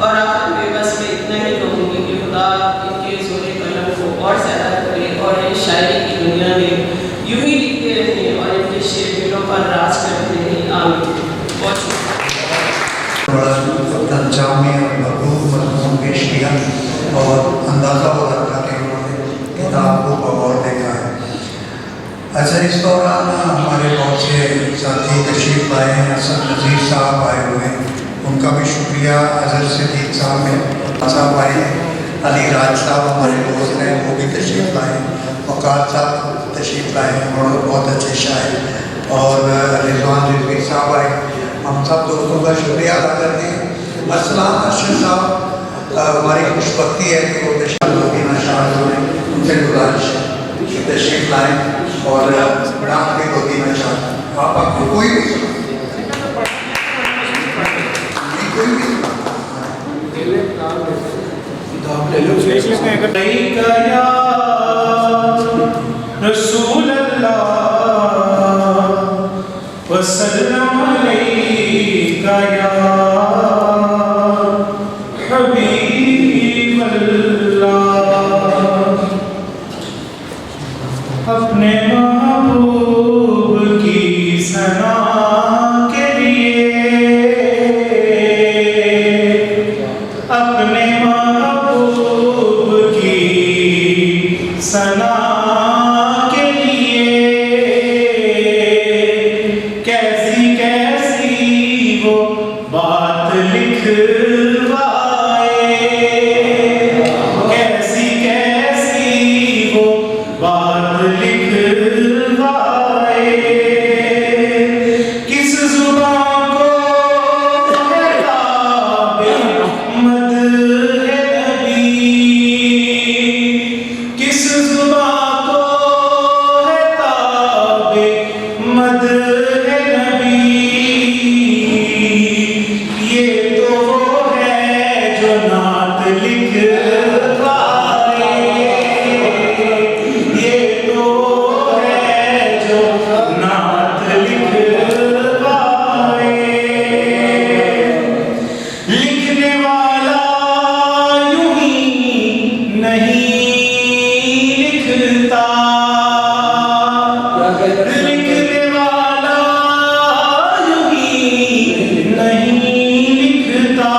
और आखिर में बस मैं इतना ही कहूँगी कि खुदा इनके जोरे कलम को और ज़्यादा करे और ये शायरी की दुनिया में यूं ही लिखते रहें और इनके शेर दिलों पर राज करते रहें। आमीन। बहुत अपना जामे और भरपूर मजमून पेश किया और अंदाज़ा हो रखा कि उन्होंने किताब को बगौर देखा है। अच्छा, इस दौरान हमारे बहुत से साथी तशरीफ़ लाए हैं। असद नज़ीर साहब आए हुए हैं, उनका भी शुक्रिया। अजहर सिद्दीक साहब आए हैं, अली राज साहब हमारे दोस्त हैं, वो भी तशरीफ़ लाए हैं, वक़ार साहब तशरीफ़ लाए हैं और बहुत अच्छे शायर, और रिजवान रिजवी साहब आए। हम सब दोस्तों का शुक्रिया अदा करते हैं। अस्सलाम अर्शद साहब, हमारी खुशबख्ती है कि वो तशरीफ़ शाह उनसे गुजारिश है कि तशरीफ़ लाएँ और नाम के दो तीन अच्छा आपको कोई भी रसूल अल्लाह वसल्लम अलैका या हबीब अल्लाह। अपने महबूब की सना के लिए, अपने महबूब की सना के लिए कैसी कैसी वो बात लिखवाए, कैसी कैसी वो बात लिखवाए। किस जुबान को है ताबे मदह नबी, किस जुबान को है ताबे मदह नबी। ये तो वो है जो नात लिखवाए, ये तो है जो नात लिखवाए। लिखने वाला यूं ही नहीं लिखता, लिखने वाला यूं ही नहीं लिखता।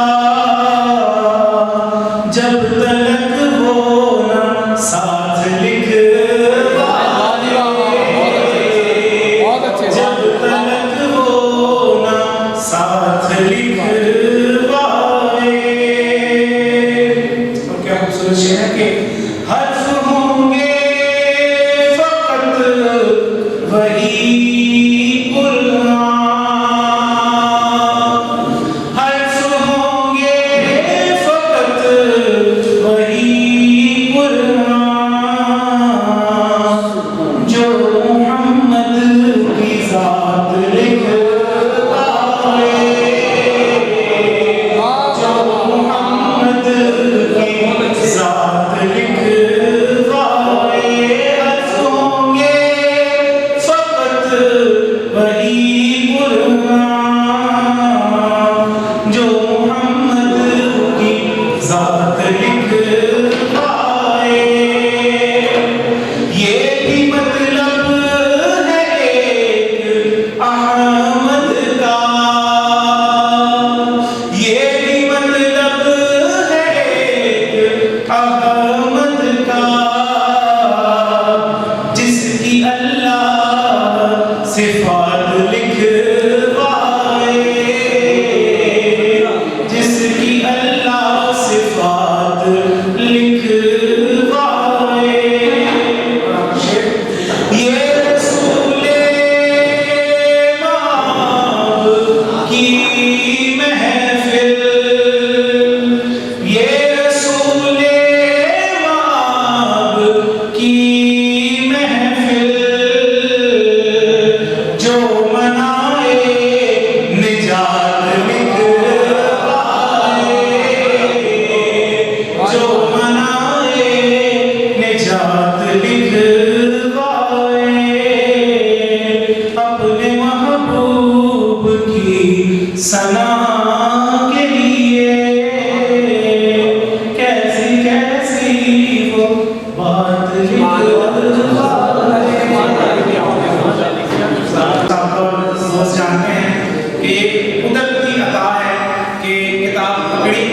किताब पकड़ी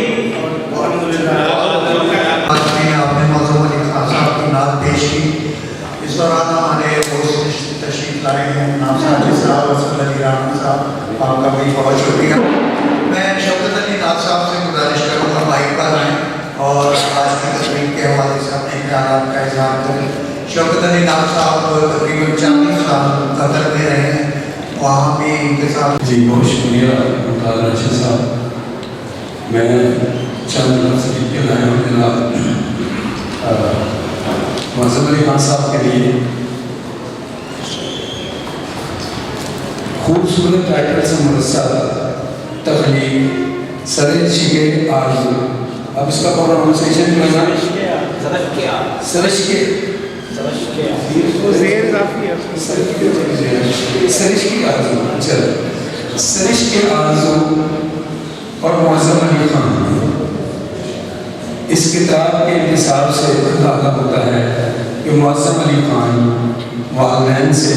आपने मौजूद अली खान साहब की नात पेश की। इस दौरान हमारे दोस्त तशरीफ लाए हैं नामसाजी साहब, असद अली राना साहब, आपका भी बहुत शुक्रिया। मैं शौकत अली नाथ साहब से गुजारिश करूँगा माइक पर आएँ और आज की तकरीब के हवाले से अपने ख्याल का इजहार करें। शौकत अली नाथ साहब तकरीबन 40 साल कतर में रहे हैं, वहाँ भी इनके साथ। जी बहुत शुक्रिया मुमताज़ रशीद साहब। मैं चंद लफ्ज़ लिख के लाया हूँ जनाब मज़हब अली खान साहब के लिए। खूबसूरत टाइटल से मुरस्सद तख्लीक सरिश्के आरज़ू। अब इसका प्रोनाउंसिएशन जो है ना सरिश्के सरिश्के आरज़ू, चलो सरिश्के आरज़ू और मज़हब अली खान। इस किताब के हिसाब से अंदाज़ा होता है कि मज़हब अली खान वालिदैन से,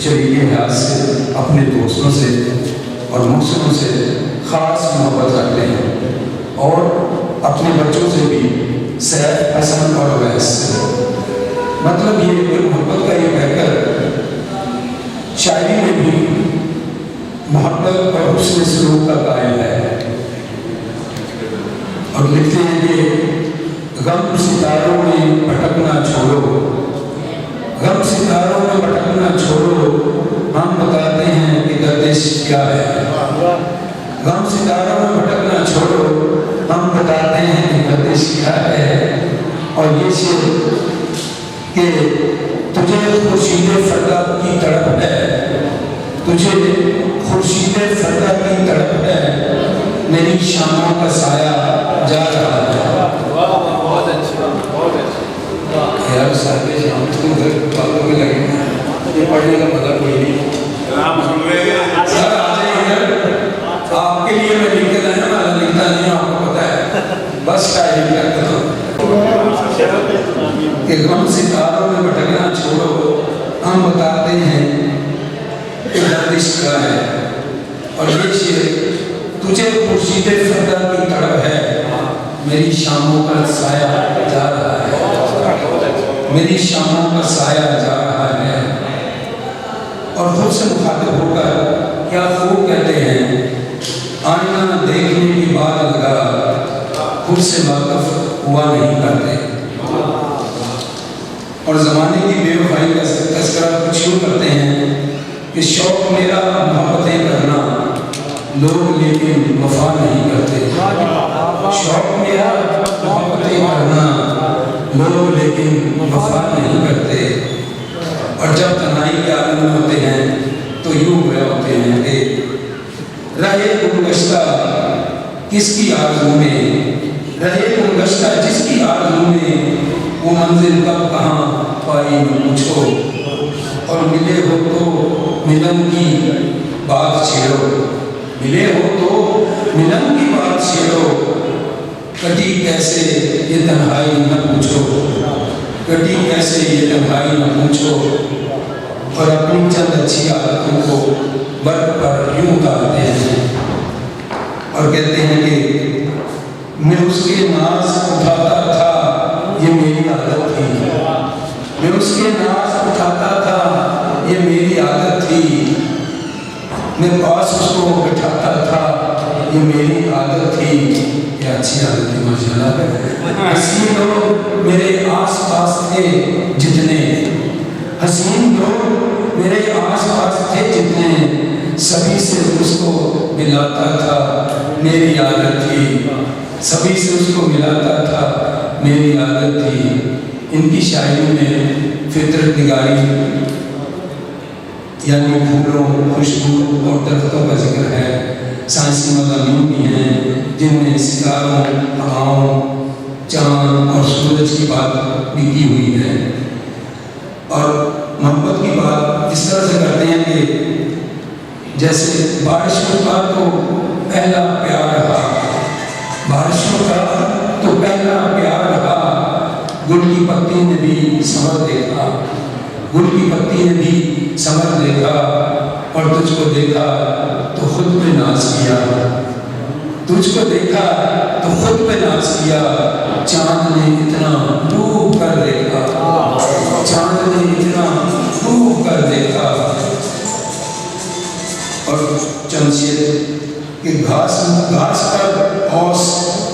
शरीक हयात से, अपने दोस्तों से और मुहसिनों से ख़ास मोहब्बत रखते हैं और अपने बच्चों से भी, सैफ, हसन और अवैस से। मतलब ये मोहब्बत का ये कहकर शायरी में भी मोहब्बत और हुस्न सलूक का कायल है और लिखते हैं कि गम सितारों में भटकना छोड़ो, गम सितारों में भटकना छोड़ो, हम बताते हैं कि गर्दिश क्या है। गम सितारों में भटकना छोड़ो, हम बताते हैं कि गर्दिश क्या है। और ये शेर कि तुझे खुर्शीद फरदा की तड़प है, तुझे खुर्शीद फरदा की तड़प है, मेरी शामों का साया जा रहा है। यार सारे शाम तुम घर बातों में लगे हैं, ये पढ़ने का मतलब कोई नहीं। सर आ जाइए, आपके लिए मैं लिख के लाया, मैं लिखता नहीं, आपको पता है, बस शायरी करता हूँ कि गम सितारों में भटकना छोड़ो, हम बताते हैं कि गर्दिश क्या है। और ये शेर तुझे खुर्शीद फरदा की तड़प है, मेरी शामों का साया जा रहा है, मेरी शामों का साया जा रहा है। और खुद से मुखातिब होकर क्या खूब कहते हैं, आईना देखने की बात लगा, खुद से वाकफ हुआ नहीं करते। और ज़माने की बेवफाई का तस्करा कुछ यूँ करते हैं कि शौक मेरा मोहब्बतें करना, लोग लेकिन वफा नहीं करते। शौक मेरा मोहब्बतें करना, लोग लेकिन वफा नहीं करते। और जब तन्हाई के आलम में होते हैं तो यूँ हुए होते हैं कि रहे गुलगश्ता किसकी आरज़ू में, रहे गुलगश्ता जिसकी आरज़ू में, वो मंजिल कब कहाँ पाई न पूछो। और मिले हो तो मिलन की बात छेड़ो, मिले हो तो मिलन की बात छेड़ो, कटी कैसे ये तन्हाई न पूछो, कटी कैसे ये तन्हाई न पूछो। और अपनी चंद अच्छी आदतों को बर्फ पर यूँ उतारते हैं और कहते हैं कि मैं उसके नाज उठाता था, ये मेरी आदत थी, मैं उसके नाज उठाता था, ये मेरी आदत थी, मैं पास उसको बिठाता था, ये मेरी आदत थी। ये अच्छी आदत थी माशाल्लाह। हसीन लोग मेरे आस पास थे जितने, हसीन लोग मेरे आस पास थे जितने, सभी से उसको मिलाता था, मेरी आदत थी, सभी से उसको मिलाता था, मेरी आदत थी। इनकी शायरी में फितरत निगारी यानी फूलों, खुशबू और दरख्तों का जिक्र है। साइंसी मज़ामीन भी हैं जिनमें सितारों, हवाओं, चाँद और सूरज की बात भी की हुई है। और मोहब्बत की बात इस तरह से करते हैं कि जैसे बारिशों का तो पहला प्यार रहा, बारिशों का तो पहला प्यार रहा, गुल की पत्ती ने भी समर देखा, गुल की पत्ती ने भी समर देखा, और तुझको देखा तो खुद पे नाज किया, तुझको देखा तो खुद पे नाच किया, चांद ने इतना डूब कर देखा, चांद ने इतना डूब कर देखा। और चंद शेर कि घास पर औस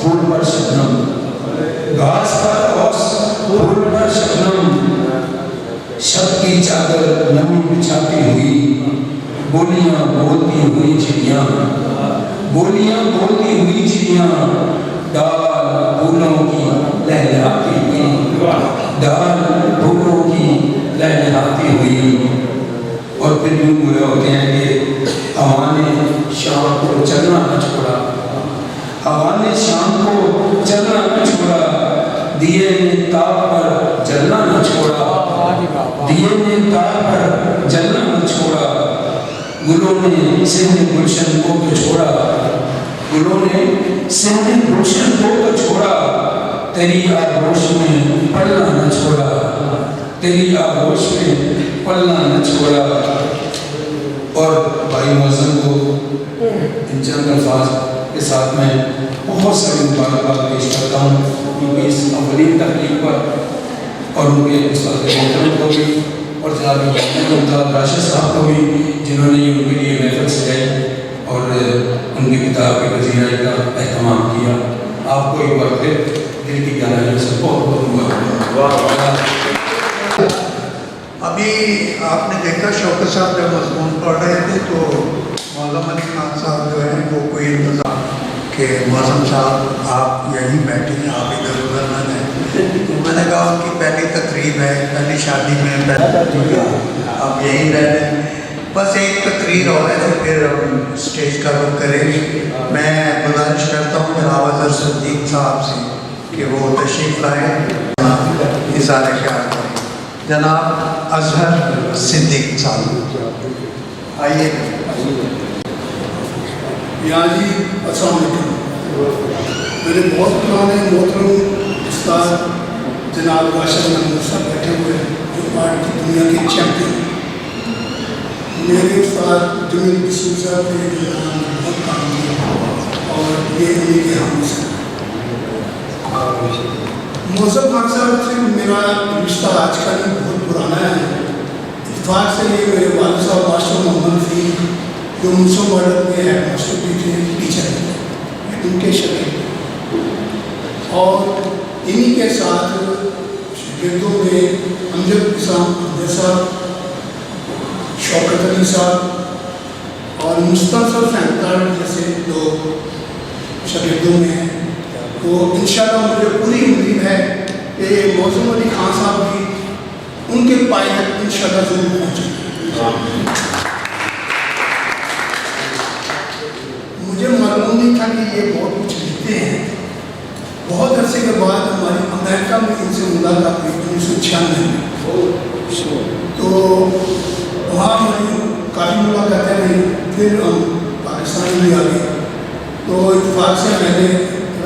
फूल पर शबनम, घास पर औस फूल पर शबनम, शब की चादर नमी बिछाती हुई, बोलियां बोलती हुई चिड़ियां, बोलियां बोलती हुई चिड़ियां, डाल फूलों की लहलहाती हुई, डाल फूलों की लहलहाती हुई। और फिर यूं हुए होते हैं कि हवा ने शाम को चलना न छोड़ा, हवा ने शाम को चलना न छोड़ा, दिए ने ताप पर जलना न छोड़ा, दिए ने ताप पर जलना न छोड़ा। गुलों ने सिंह गुलशन को तो छोड़ा, गुलों ने सिंह गुलशन को तो छोड़ा, तेरी आगोश में पलना न छोड़ा, तेरी आगोश में पलना न छोड़ा। और भाई मौज़म को इन चंद अल्फाज के साथ में बहुत सारी मुबारकबाद पेश करता हूँ, क्योंकि इस अवलीन तकलीफ पर और उनके उस्ताद मोहतरम को भी और जनाब राशिद साहब को भी, जिन्होंने उनके लिए महफिल सजाई और उनकी किताब के वज़ीराई का एहतमाम किया। आपको एक बार फिर दिल की गहराइयों से बहुत बहुत मुबारकबाद। अभी आपने देखा शौकत साहब जब मज़मून पढ़ रहे थे तो मौज़म अली खान साहब जो है वो कोई इंतज़ाम कि मौज़म साहब आप यहीं बैठे हैं, आप इधर उधर न जाएं। तो मैंने कहा उनकी पहली तकरीब है, पहली शादी में आप यहीं रह रहे हैं, बस एक तकरीर और है फिर हम स्टेज का रुख करेंगे। मैं गुजारिश करता हूँ जनाब अज़हर सिद्दीक़ साहब से कि वो तशरीफ़ लाएँ, इज़हार ख्याल करें। जनाब अज़हर सिद्दीक़ साहब आइए। यहाँ जी अस्सलाम वालेकुम। मेरे बहुत पुराने मोहतरम उस्ताद जनाब राशिद महमूद साहब बैठे हुए हैं, जो पार्टी की दुनिया के चैम्पियन। मेरे उस्ताद जमील बसूर साहब ने बहुत काम किया और ये उन्हीं के हम से मौज़म खान साहब से मेरा रिश्ता आज का नहीं बहुत पुराना है। इत्तेफाक से ये मेरे वालिद साहब मास्टर मोहम्मद फीक जो मुसो मॉडल में हेड मास्टर भी थे, टीचर थे, उनके शरीक और इन्हीं के साथ शागिर्दों में अमजद इस्लाम साहब, शौकत अली साहब और मुस्तफा फैंतार जैसे लोग शागिर्दों में हैं। तो इंशाअल्लाह मुझे पूरी उम्मीद है कि मौज़म अली खान साहब भी उनके पाए तक इंशाअल्लाह ज़रूर पहुँचेंगे। मुझे मालूम नहीं था कि ये बहुत कुछ लिखते हैं। बहुत अरसे के बाद हमारी अमेरिका में इनसे मुलाकात हुई 1996 में, तो वहाँ हमारी काफ़ी मुलाकातें रही। फिर हम पाकिस्तान में आ गए, तो इत्तेफाक से मैंने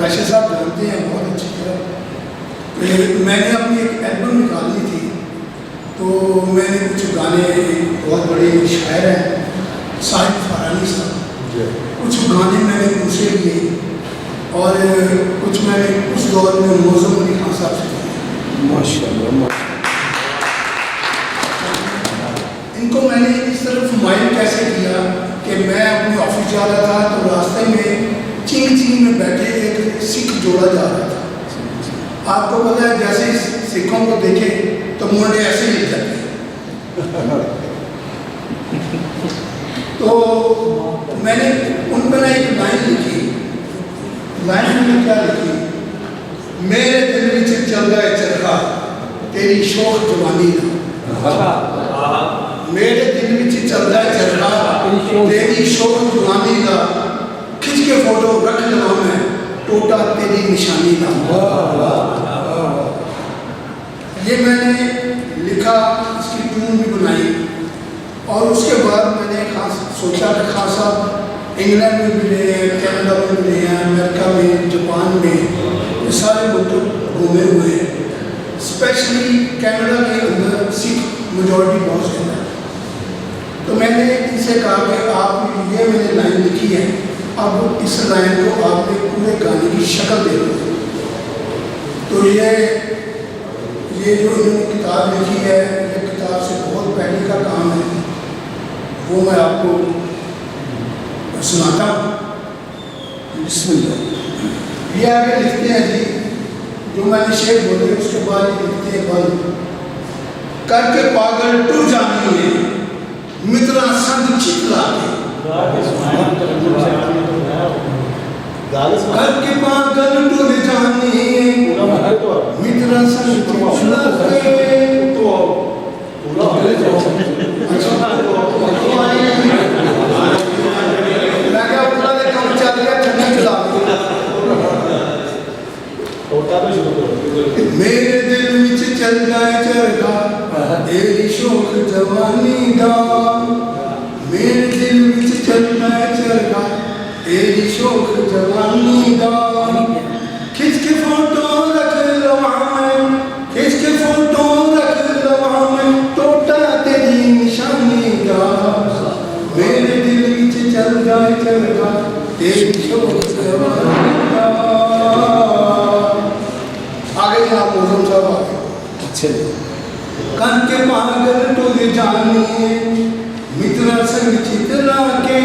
राशिद साहब जानते हैं बहुत अच्छी तरह, मैंने अपनी एक एल्बम निकालनी थी, तो मैंने कुछ गाने, एक बहुत बड़े शायर हैं साहिब फारानी साहब, कुछ गाने मैंने उनसे लिए और कुछ मैंने उस दौर में मौज़म अली खान साहब से किए। माशाअल्लाह। इनको मैंने इस तरफ माइल कैसे किया कि मैं अपने ऑफिस जा रहा था तो रास्ते में चिंग में बैठे एक सिख जोड़ा जा रहा था। आपको पता है जैसे सिखों को देखे तो मुंडे ऐसे ही जाते। तो मैंने उन पर एक लाइन लिखी, लाइन में क्या लिखी, मेरे दिल में चल रहा है चरखा तेरी शौक जवानी ना, मेरे दिल में चल रहा है चरखा तेरी शौक जवानी ना, खिंच के फोटो रख लगा मैं टोटा तेरी निशानी ना। ये मैंने लिखा, इसकी ट्यून भी बनाई और उसके बाद मैंने सोचा कि खान साहब इंग्लैंड में मिले हैं, कनाडा में मिले हैं, अमेरिका में, जापान में, ये सारे मुल्क घूमे हुए हैं। स्पेशली कनाडा के अंदर सिख मेजॉरिटी बहुत ज़्यादा है। तो मैंने इनसे कहा कि आप ये मैंने लाइन लिखी है अब इस लाइन को आपने पूरे गाने की शक्ल दे दी। तो ये जो इन्होंने किताब लिखी है, ये किताब से बहुत पहले का काम है, वो मैं आपको सुनाता हूँ। बिस्मिल्लाह। ये आगे लिखते हैं जी, जो मैंने शेर बोले उसके बाद ये लिखते हैं बंद करके पागल टूट जानी है मित्रा संग चितला के, करके पागल टूट जानी है मित्रा संग चितला के। मेरे दिल विच चल जाए चरखा तेरी शौक जवानी दा, मेरे दिल विच चल जाए चरखा तेरी शौक जवानी दा। खिंच के फोटो रख लवा में, खिंच के फोटो रख लवा में, टोटा तेरी निशानी दा। मेरे दिल विच चल जाए चरखा तेरी शौक जवानी दा। आगे आप मौसम साहब आगे। अच्छा, करके पागल टूट जानी मित्रा संग चितला के,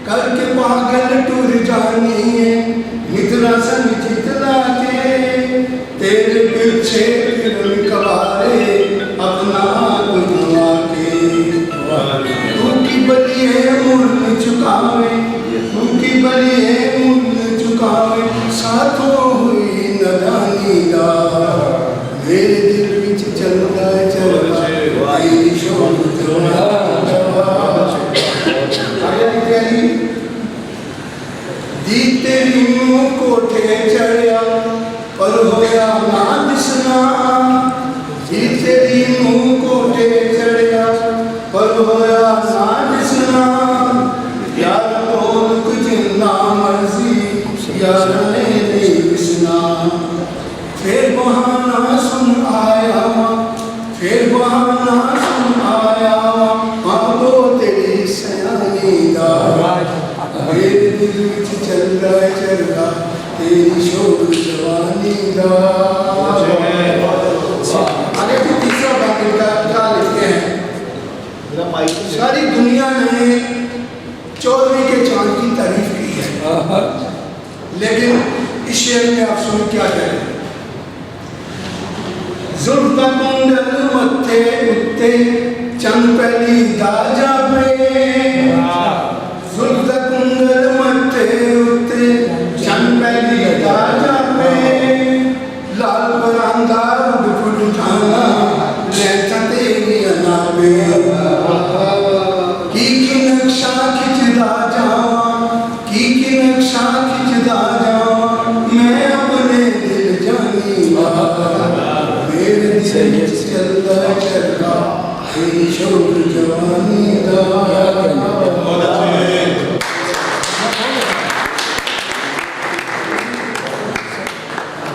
करके पागल टूट जानी मित्रा संग चितला के। तेरे पीछे फिर कवारे अपना गुनवा के, तू की बली है मुड़ चुकावे, तू की बली है मुड़ चुकावे, साथों हुई नदानी दा। मेरे दिल विच चलदा चलदा तेरी शौक जवानी दा। दी तेरी मुँह कोठे चढ़िया पर होया ना दिसना, दी तेरी मुँह कोठे चढ़िया पर होया ना दिसना। यार बोल कुछ ना मर्जी यार ने नहीं दिसना। फिर बहाना सुन आया, फिर बहाना सुन आया, आबो तेरी सयानी दा। मेरे दिल विच चल रहा चरखा तेरी शौक जवानी दा। आगे भी तीसरा बात क्या लिखते हैं, सारी दुनिया ने 14वीं के चांद की तारीफ की है, लेकिन इस शेर में आप सुन क्या करें। जुल्फ़ कुंडल मत्थे उत्ते चंद पहली दा जावे, जुल्फ़ कुंडल मत्थे उत्ते चंद पहली दा जावे। लाल बरांदा बिफुट ठाना लैता तेरी अनावे, की नक्शा खिंचदा जावा, की नक्शा खिंचदा जावा, मैं अपने दिल जानी दा। मेरे दिल विच चलदा चरखा तेरी शौक जवानी दा।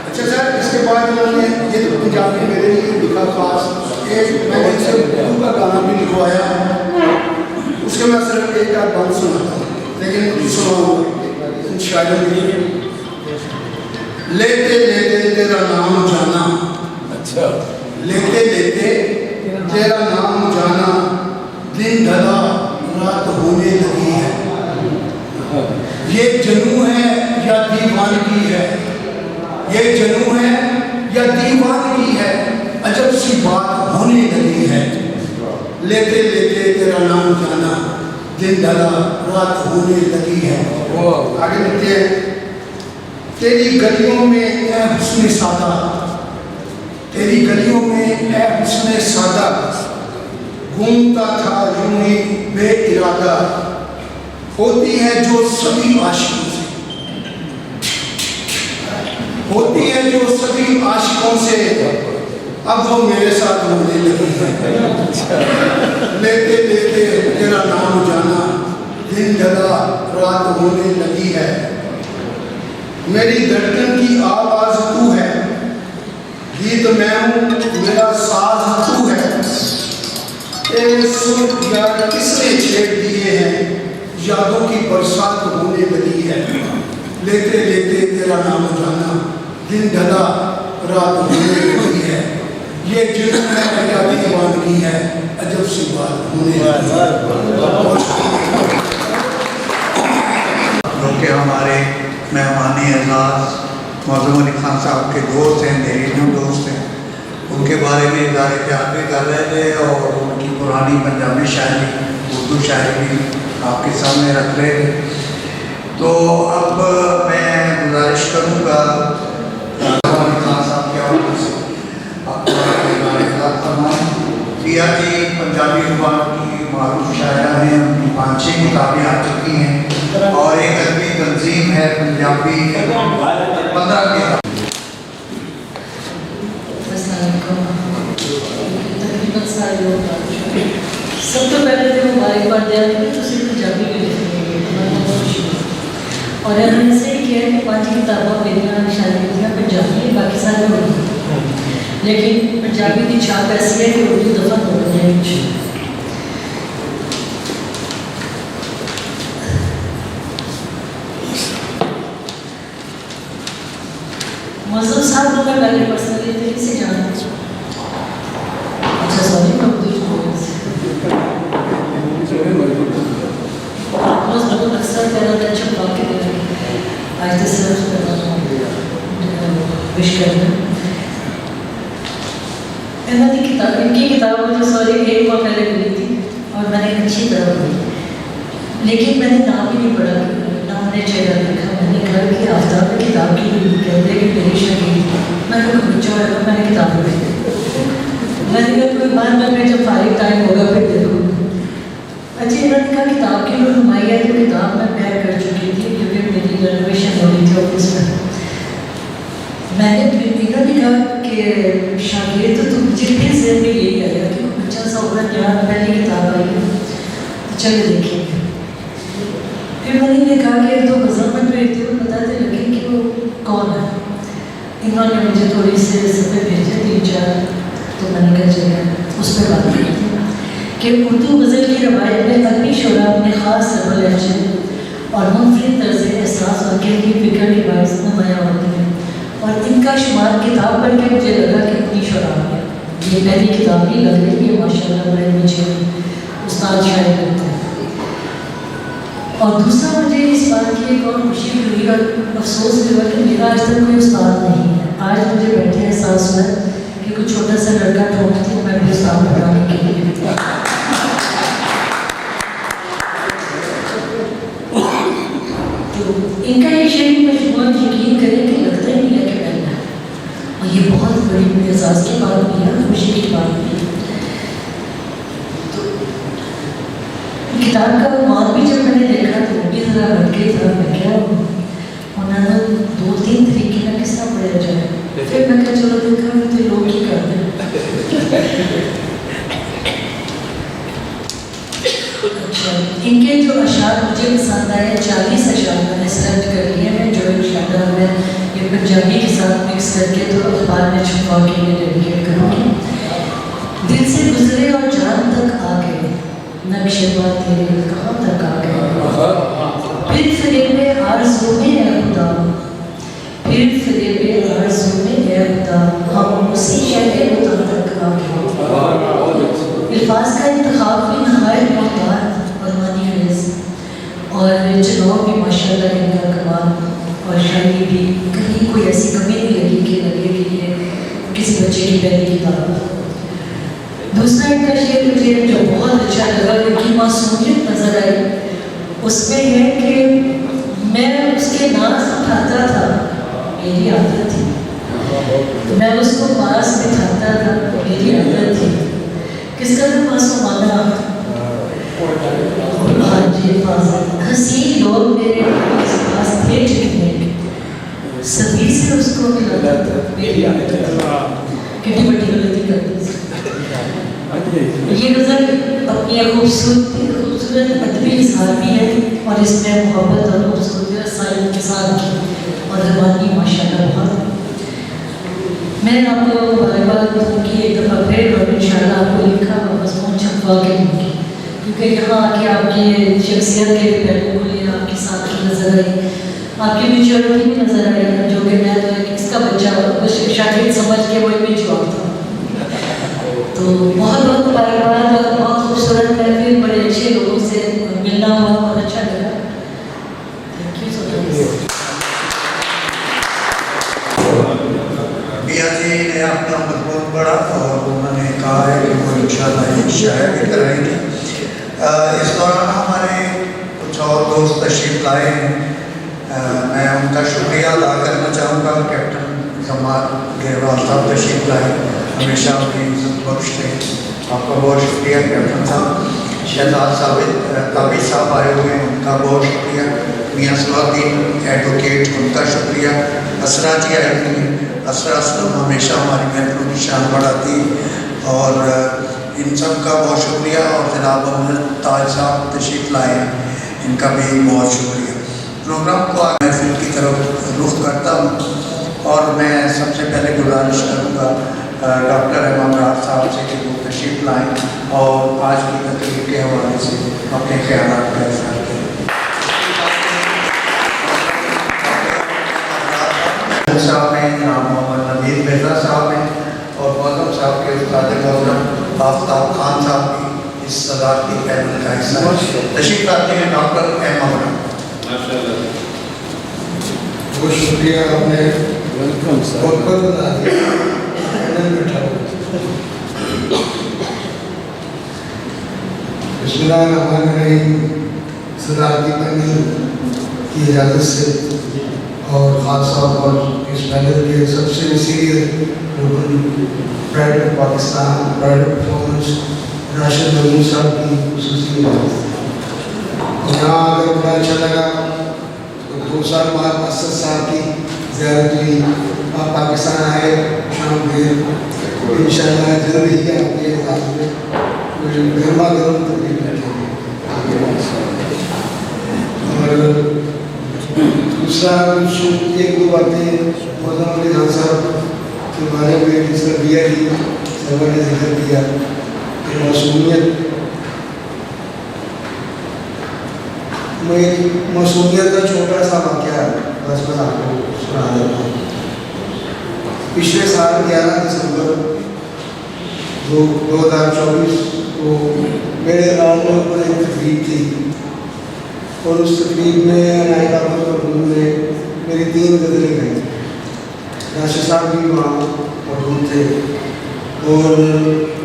अच्छा सर, इसके बाद उन्होंने ये तो पंजाबी मेरे लिए लिखा खास, एक मैंने इनसे उर्दू का गाना भी लिखवाया, उसके मैं सिर्फ एक आध बात सुनाता हूँ, लेकिन सुनाऊंगा शायद। लेते लेते तेरा नाम जाना, अच्छा, लेते लेते तेरा नाम जाना, दिन ढला रात होने लगी है। ये जनू है या दीवानगी है, ये जनू है या दीवानगी है, अजब सी बात होने लगी है। लेते लेते तेरा नाम जाना, दिन ढला रात होने लगी है। आगे लिखते हैं, तेरी गलियों में ऐ हुस्न सादा, तेरी गलियों में ऐ हुस्न सादा, घूमता था यूं ही बेइरादा, होती है जो सभी आशिकों से, होती है जो सभी आशिकों से, अब वो मेरे साथ होने लगी है। लेते लेते तेरा नाम जाना, दिन ढला रात होने लगी है। मेरी धड़कन की आवाज तू है, गीत मैं हूँ मेरा साज तू है। तेरे सुर यार किसने छेड़ दिए हैं, यादों की बरसात होने लगी है, लेते लेते तेरा नाम जाना, दिन ढला रात होने लगी है, ये जुल्म है क्या दीवानगी है, अजब सी बात होने लगी है। जो कि हमारे मेहमान एजाज़ मौजूद अली खान साहब के दोस्त हैं, मेरे जो दोस्त हैं, उनके बारे में इज़हार ख्याल भी कर रहे थे और उनकी पुरानी पंजाबी शायरी, उर्दू शायरी भी आपके सामने रख रहे थे। तो अब मैं गुजारिश करूँगा मौजूद अली खान साहब के हवाले से दिया जी पंजाबी ज़ुबान की मारूफ शायरा हैं, उनकी 5-6 किताबें आ चुकी हैं और एक अदबी तंजीम है पंजाबी 15 किताब। तकरीबन सारे लोग सब तो पहले तो मुबारकबाद दिया कि तुम पंजाबी भी लिखने और इन्होंने से किया कि 5 किताबें मेरी शायद पंजाबी बाकी सारे उर्दू, लेकिन पंजाबी की छाप ऐसी है कि उर्दू दफा हो जाए। मौजूद साहब को मैं पहले पर्सनली तरीके से जानती हूँ। अच्छा सॉरी मैं उर्दू बहुत अक्सर मेरा अच्छा वाक्य आज तक सिर्फ विश करना इनकी किताब मुझे सॉरी एक बार पहले मिली थी और मैंने अच्छी तरह पढ़ी, लेकिन मैंने नाम ही नहीं पढ़ा, नाम ने चेहरा देखा, मैंने कहा कि आफ्ताब में किताब की कहते कि मेरी शकील मैंने कोई बच्चा है तो मैंने किताब पढ़ी, मैंने कहा कोई बाद में जब फारिग टाइम होगा फिर देखूँ। अच्छा इन्होंने कहा किताब की रहनुमाई है, तो किताब मैं पैक कर चुकी थी क्योंकि मेरी रेनोवेशन हो रही थी ऑफिस में। मैंने इन्होंने कहा कि शागिर्द तो मुझे फिर ज़हन में यही आया कि अच्छा सा होगा क्या पहली किताब आई है तो चलो देखिए। फिर मैंने ये कहा कि तो मजम्मत में थे वो बताते लगे कि वो कौन है। इन्होंने मुझे थोड़ी से सफ़े भेजे 3-4, तो मैंने कहा चलिए उस पर बात की कि उर्दू गज़ल की रवायत में अदबी शुरा अपने ख़ास रबल लहजे और मुनफरिद तर्ज़ एहसास और कहनी फ़िक्र के बायस नुमायाँ होती हैं, और इनका शुमार किताब पढ़ के मुझे लगा कि इतनी शुरा है, ये पहली किताब नहीं लग रही है माशाल्लाह, बड़े मुझे उस्ताद शायर लगते हैं। और दूसरा मुझे इस बात की एक और खुशी हुई और अफसोस भी हुआ कि मेरा आज तक कोई उस्ताद नहीं है। आज मुझे बैठे एहसास हुआ कि कुछ छोटा सा लड़का ढूंढती हूँ मैं भी उस्ताद बनाने के लिए। तो इनका ये शेर मजमूआ यकीन करें कि लगता ही नहीं है कि पहला, और ये बहुत बड़ी एहसास की बात भी है, खुशी की बात भी है। तो किताब का मौत भी जब मैंने देखा तो वो भी ज़रा भटके था, मैं क्या उन्होंने 2-3 तरीके का किस्सा पढ़ा जाए, फिर मैं क्या चलो देखा तो लोग ही करते हैं। अच्छा इनके जो अशार मुझे पसंद आए 40 अशार मैंने सेलेक्ट कर लिए हैं, जो इंशाअल्लाह मैं ये पंजाबी के साथ मिक्स करके तो अखबार में छपवा के लिए डेडिकेट करूँगी। दिल से गुजरे और जान तक आ गए, नक्शे बात तेरे कहाँ तक आ गए, फिर फरेबे आरज़ू में है खुदा, फिर फरेबे आरज़ू में है खुदा, हम उसी शहर तक आ गए। अल्फाज का इंतखाब भी नहायत मोहतार और मानी खेज, और चुनाव भी माशाल्लाह इनका कमाल, और शायरी भी कहीं कोई ऐसी कमी नहीं लगी कि लगे कि ये किसी बच्चे की पहली किताब। दूसरा इनका शेर मुझे जो बहुत अच्छा लगा, इनकी मासूमियत नजर आई, उसमें है कि मैं उसके नाज उठाता था, मेरी आदत थी, मैं उसको पास बिठाता था, मेरी आदत थी, किस कदर मासूमाना हसीन लोग मेरे पास थे जितने सभी से उसको मिलाता था, मेरी आदत कितनी बड़ी गलती करती ये गज़ल अपनी खूबसूरत अदबी इज़हार भी है, और इसमें मोहब्बत और खूबसूरती और साइंस के साथ की और रवानी माशाल्लाह बहुत। मैं आपको मुबारकबाद दूँगी एक दफ़ा फिर, और इंशाअल्लाह आपको लिखा और मज़मून छपवा के दूँगी, क्योंकि क्योंकि यहाँ आके आपकी शख्सियत के पहलू खुले, आपकी सादगी नज़र आई, आपकी मेच्योरिटी भी नज़र आई, जो कि मैं तो इसका बच्चा बस शागिर्द समझ के वो इमेज हुआ था। तो बहुत बहुत मुबारकबाद और बहुत खूबसूरत महफिल, बड़े अच्छे लोगों से मिलना हुआ, बहुत अच्छा लगा। Thank you so much. मियाँ जी ने अपना मजबूत बढ़ा और उन्होंने कहा है कि वो इंशाल्लाह एक शायर भी कराएंगे। इस दौरान हमारे कुछ और दोस्त तशरीफ लाए हैं। मैं उनका शुक्रिया अदा करना चाहूँगा। कैप्टन जमाल घेरवाल साहब तशरीफ लाए, हमेशा अपनी इज्जत बख्शते, आपका बहुत शुक्रिया कैप्टन साहब। शहजाद साबित ताबिद साहब आए हुए हैं, उनका बहुत शुक्रिया। मियाँ सलाउद्दीन एडवोकेट, उनका शुक्रिया। असरा जी आई थी, असरा असलम हमेशा हमारी महफिलों की शान बढ़ाती, और इन सब का बहुत शुक्रिया। और जनाब अहमद ताज साहब तशरीफ लाए, इनका भी बहुत शुक्रिया। प्रोग्राम को महफिल की तरफ रुख करता हूँ और मैं सबसे पहले गुजारिश करूँगा डॉक्टर इमाम साहब से कि वो तशरीफ लाएँ और आज की तकरीर के हवाले से अपने ख्यालात का इज़हार करें। साहब हैं, जनाब मोहम्मद नबीर मिर्ज़ा साहब हैं और मौजूद साहब के उस्ताद मौजूद आफ्ताब खान साहब भी इस सदारती पैनल का हिस्सा हैं। तशरीफ लाते हैं डॉक्टर एम। बहुत शुक्रिया, आपने बहुत बना दिया। बिस्मिल्लाहिर्रहमानिर्रहीम। सदारती पैनल की इजाज़त से और ख़ास तौर पर इस पैनल के सबसे senior pride of Pakistan, pride of performance Rashid Mahmood साहब की खुसूसी यहाँ आकर बड़ा अच्छा लगा। तो 2 साल बाद असद साहब की ज़ियारत हुई, आप पाकिस्तान आए शाम में, इंशाअल्लाह जल्द ही आपके हाथ में गर्मा गर्म तकलीफ और दूसरा एक दो बातें मौलाना अली खान साहब के बारे में जिसका दिया ही सब ने जिक्र किया कि मासूमियत, मैं मासूमियत का छोटा सा वाक़या बस मैं आपको सुना देता हूँ। पिछले साल 11 दिसंबर 2024 को मेरे गाँव में एक तकरीब थी और उस तकरीब में नायक अहमद मरहूम ने मेरी 3 गज़लें गाई। राशिद साहब भी वहाँ मौजूद थे और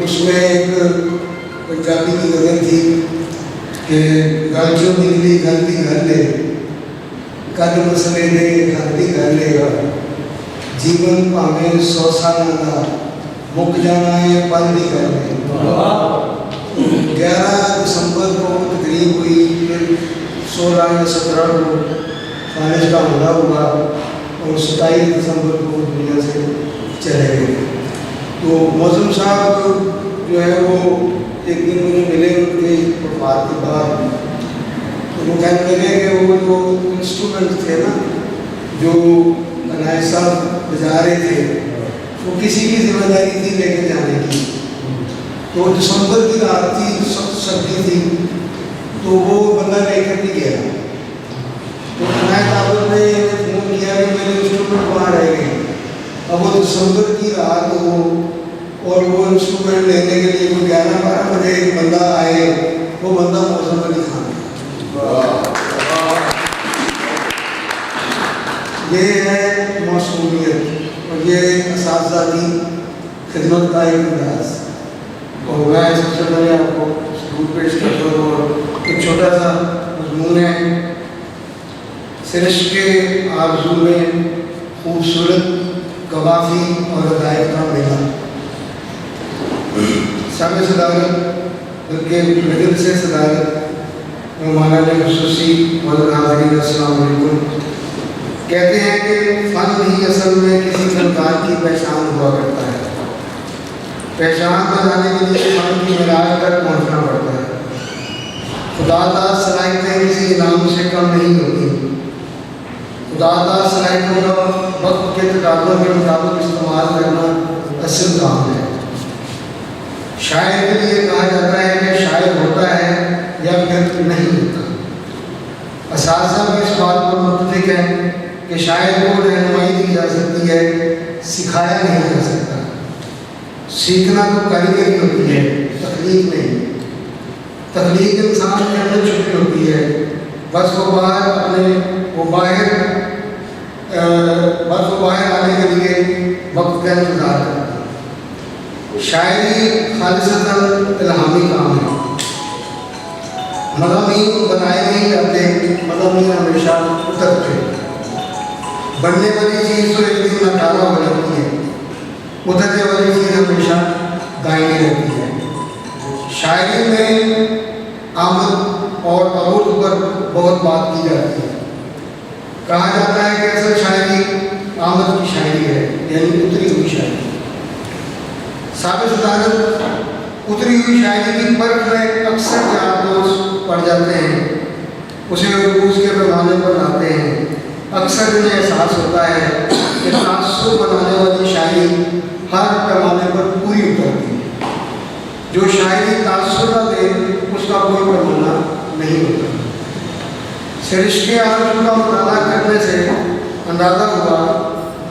उसमें एक पंजाबी की गज़ल थी कि गल जो निकली गलती कर ले, कल मसले दे गलती कर लेगा, जीवन भावें 100 साल का मुक जाना है पल नहीं कर ले। 11 दिसंबर को तकरीब हुई, फिर 16 या 17 को फानिश का हमला हुआ और 27 दिसंबर को दुनिया से चले गए। तो मौजूद साहब जो है वो एक दिन मुझे मिले उनके वफात के बाद, तो वो कहने लगे कि वो जो इंस्ट्रूमेंट थे ना जो अनायत साहब बजा रहे थे वो किसी की जिम्मेदारी थी लेके जाने की। तो दिसंबर की रात थी, सर्दी थी, तो वो बंदा लेकर नहीं गया। तो अनायत साहब ने फोन किया कि मेरे इंस्ट्रूमेंट वहाँ रह गए। अब वो दिसंबर की रात हो और वो इंस्ट्रूमेंट लेने के लिए कोई 11-12 बजे एक बंदा आए, वो बंदा मौसम अली खान। ये है मासूमियत और ये असातिज़ा की खिदमत का एक अंदाज। और मैं सबसे पहले आपको सबूत पेश करता हूँ और एक छोटा सा मजमून है। सिरिश्क के आरज़ू में खूबसूरत कवाफ़ी और हदायत का मेला, सामने सदारत बल्कि नजर से सदारत मौलाना ने खुसूसी नाज़रीन अस्सलाम वालेकुम। कहते हैं कि फ़न ही असल में किसी फनकार की पहचान हुआ करता है। पहचान बनाने के लिए फ़न की मेराज तक पहुँचना पड़ता है। खुदादार सलाहियतें किसी इनाम से कम नहीं होती। खुदादार सलाहियतों का वक्त के तकाज़ों के मुताबिक इस्तेमाल करना असल काम है। शायर के लिए कहा जाता है कि शायर होता है या फिर नहीं होता। असातिज़ा भी इस बात पर मुत्तफ़िक़ हैं कि शायर को रहनुमाई दी जा सकती है, सिखाया नहीं जा सकता। सीखना तो कारीगरी होती है, तकलीफ नहीं। तकलीफ इंसान के अंदर छुपी होती है, बस वो बाहर आने के लिए वक्त का इंतज़ार करती है। शायरी खालिसतन इल्हामी काम है। मज़ामीन बनाए नहीं जाते, मज़ामीन हमेशा उतरते। बनने वाली चीज़ तो एक दिन नकारा हो जाती है, उतरने वाली चीज़ हमेशा दायनी रहती है। शायरी में आमद और अबूर पर बहुत बात की जाती है। कहा जाता है कि असल शायरी आमद की शायरी है, यानी उतरी हुई शायरी। साबित उतरी हुई शायरी की परख में अक्सर यार दोस्त पड़ जाते हैं, उसे उर्दूज़ के पैमाने पर लाते हैं। अक्सर इन्हें एहसास होता है कि तासुर बनाने वाली शायरी हर पैमाने पर पूरी उतरती है। जो शायरी तासुर न दे उसका कोई पैमाना नहीं होता। सरिश्ते आरज़ू का मुताला करने से अंदाज़ा हुआ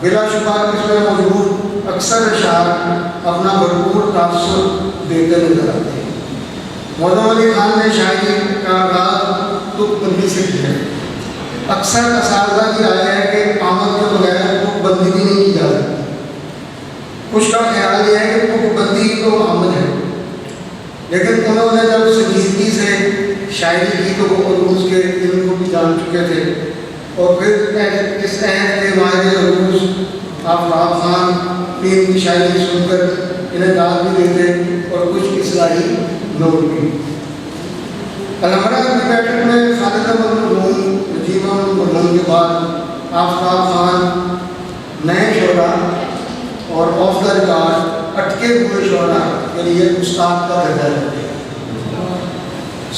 बिलाशुबा इसमें मौजूद अक्सर अशार अपना भरपूर तासुर देते नजर आते हैं। मौदम अली खान ने शायरी का आगाज़ तुकबंदी से किया। अक्सर असातिज़ा की राय है कि आमद के बगैर तुकबंदी भी नहीं की जा सकती। कुछ का ख्याल यह है कि तुकबंदी तो आमद है, लेकिन उन्होंने जब संजीदगी से शायरी की तो वो उर्दूज़ के इल्म को भी जान चुके थे, और फिर इस अहद के माहिर उर्दूज़ आफताब खान पीर की शायरी सुनकर इन्हें दाद भी देते और कुछ इस्लाही नोट भी। अलहमरा की बैठक में खालिद अहमद मरहूम, नजीब अहमद मरहूम के बाद आफताब खान नए शोरा और ऑफ द रिकॉर्ड अटके हुए शोरा के लिए उस्ताद का दर्जा देते हैं।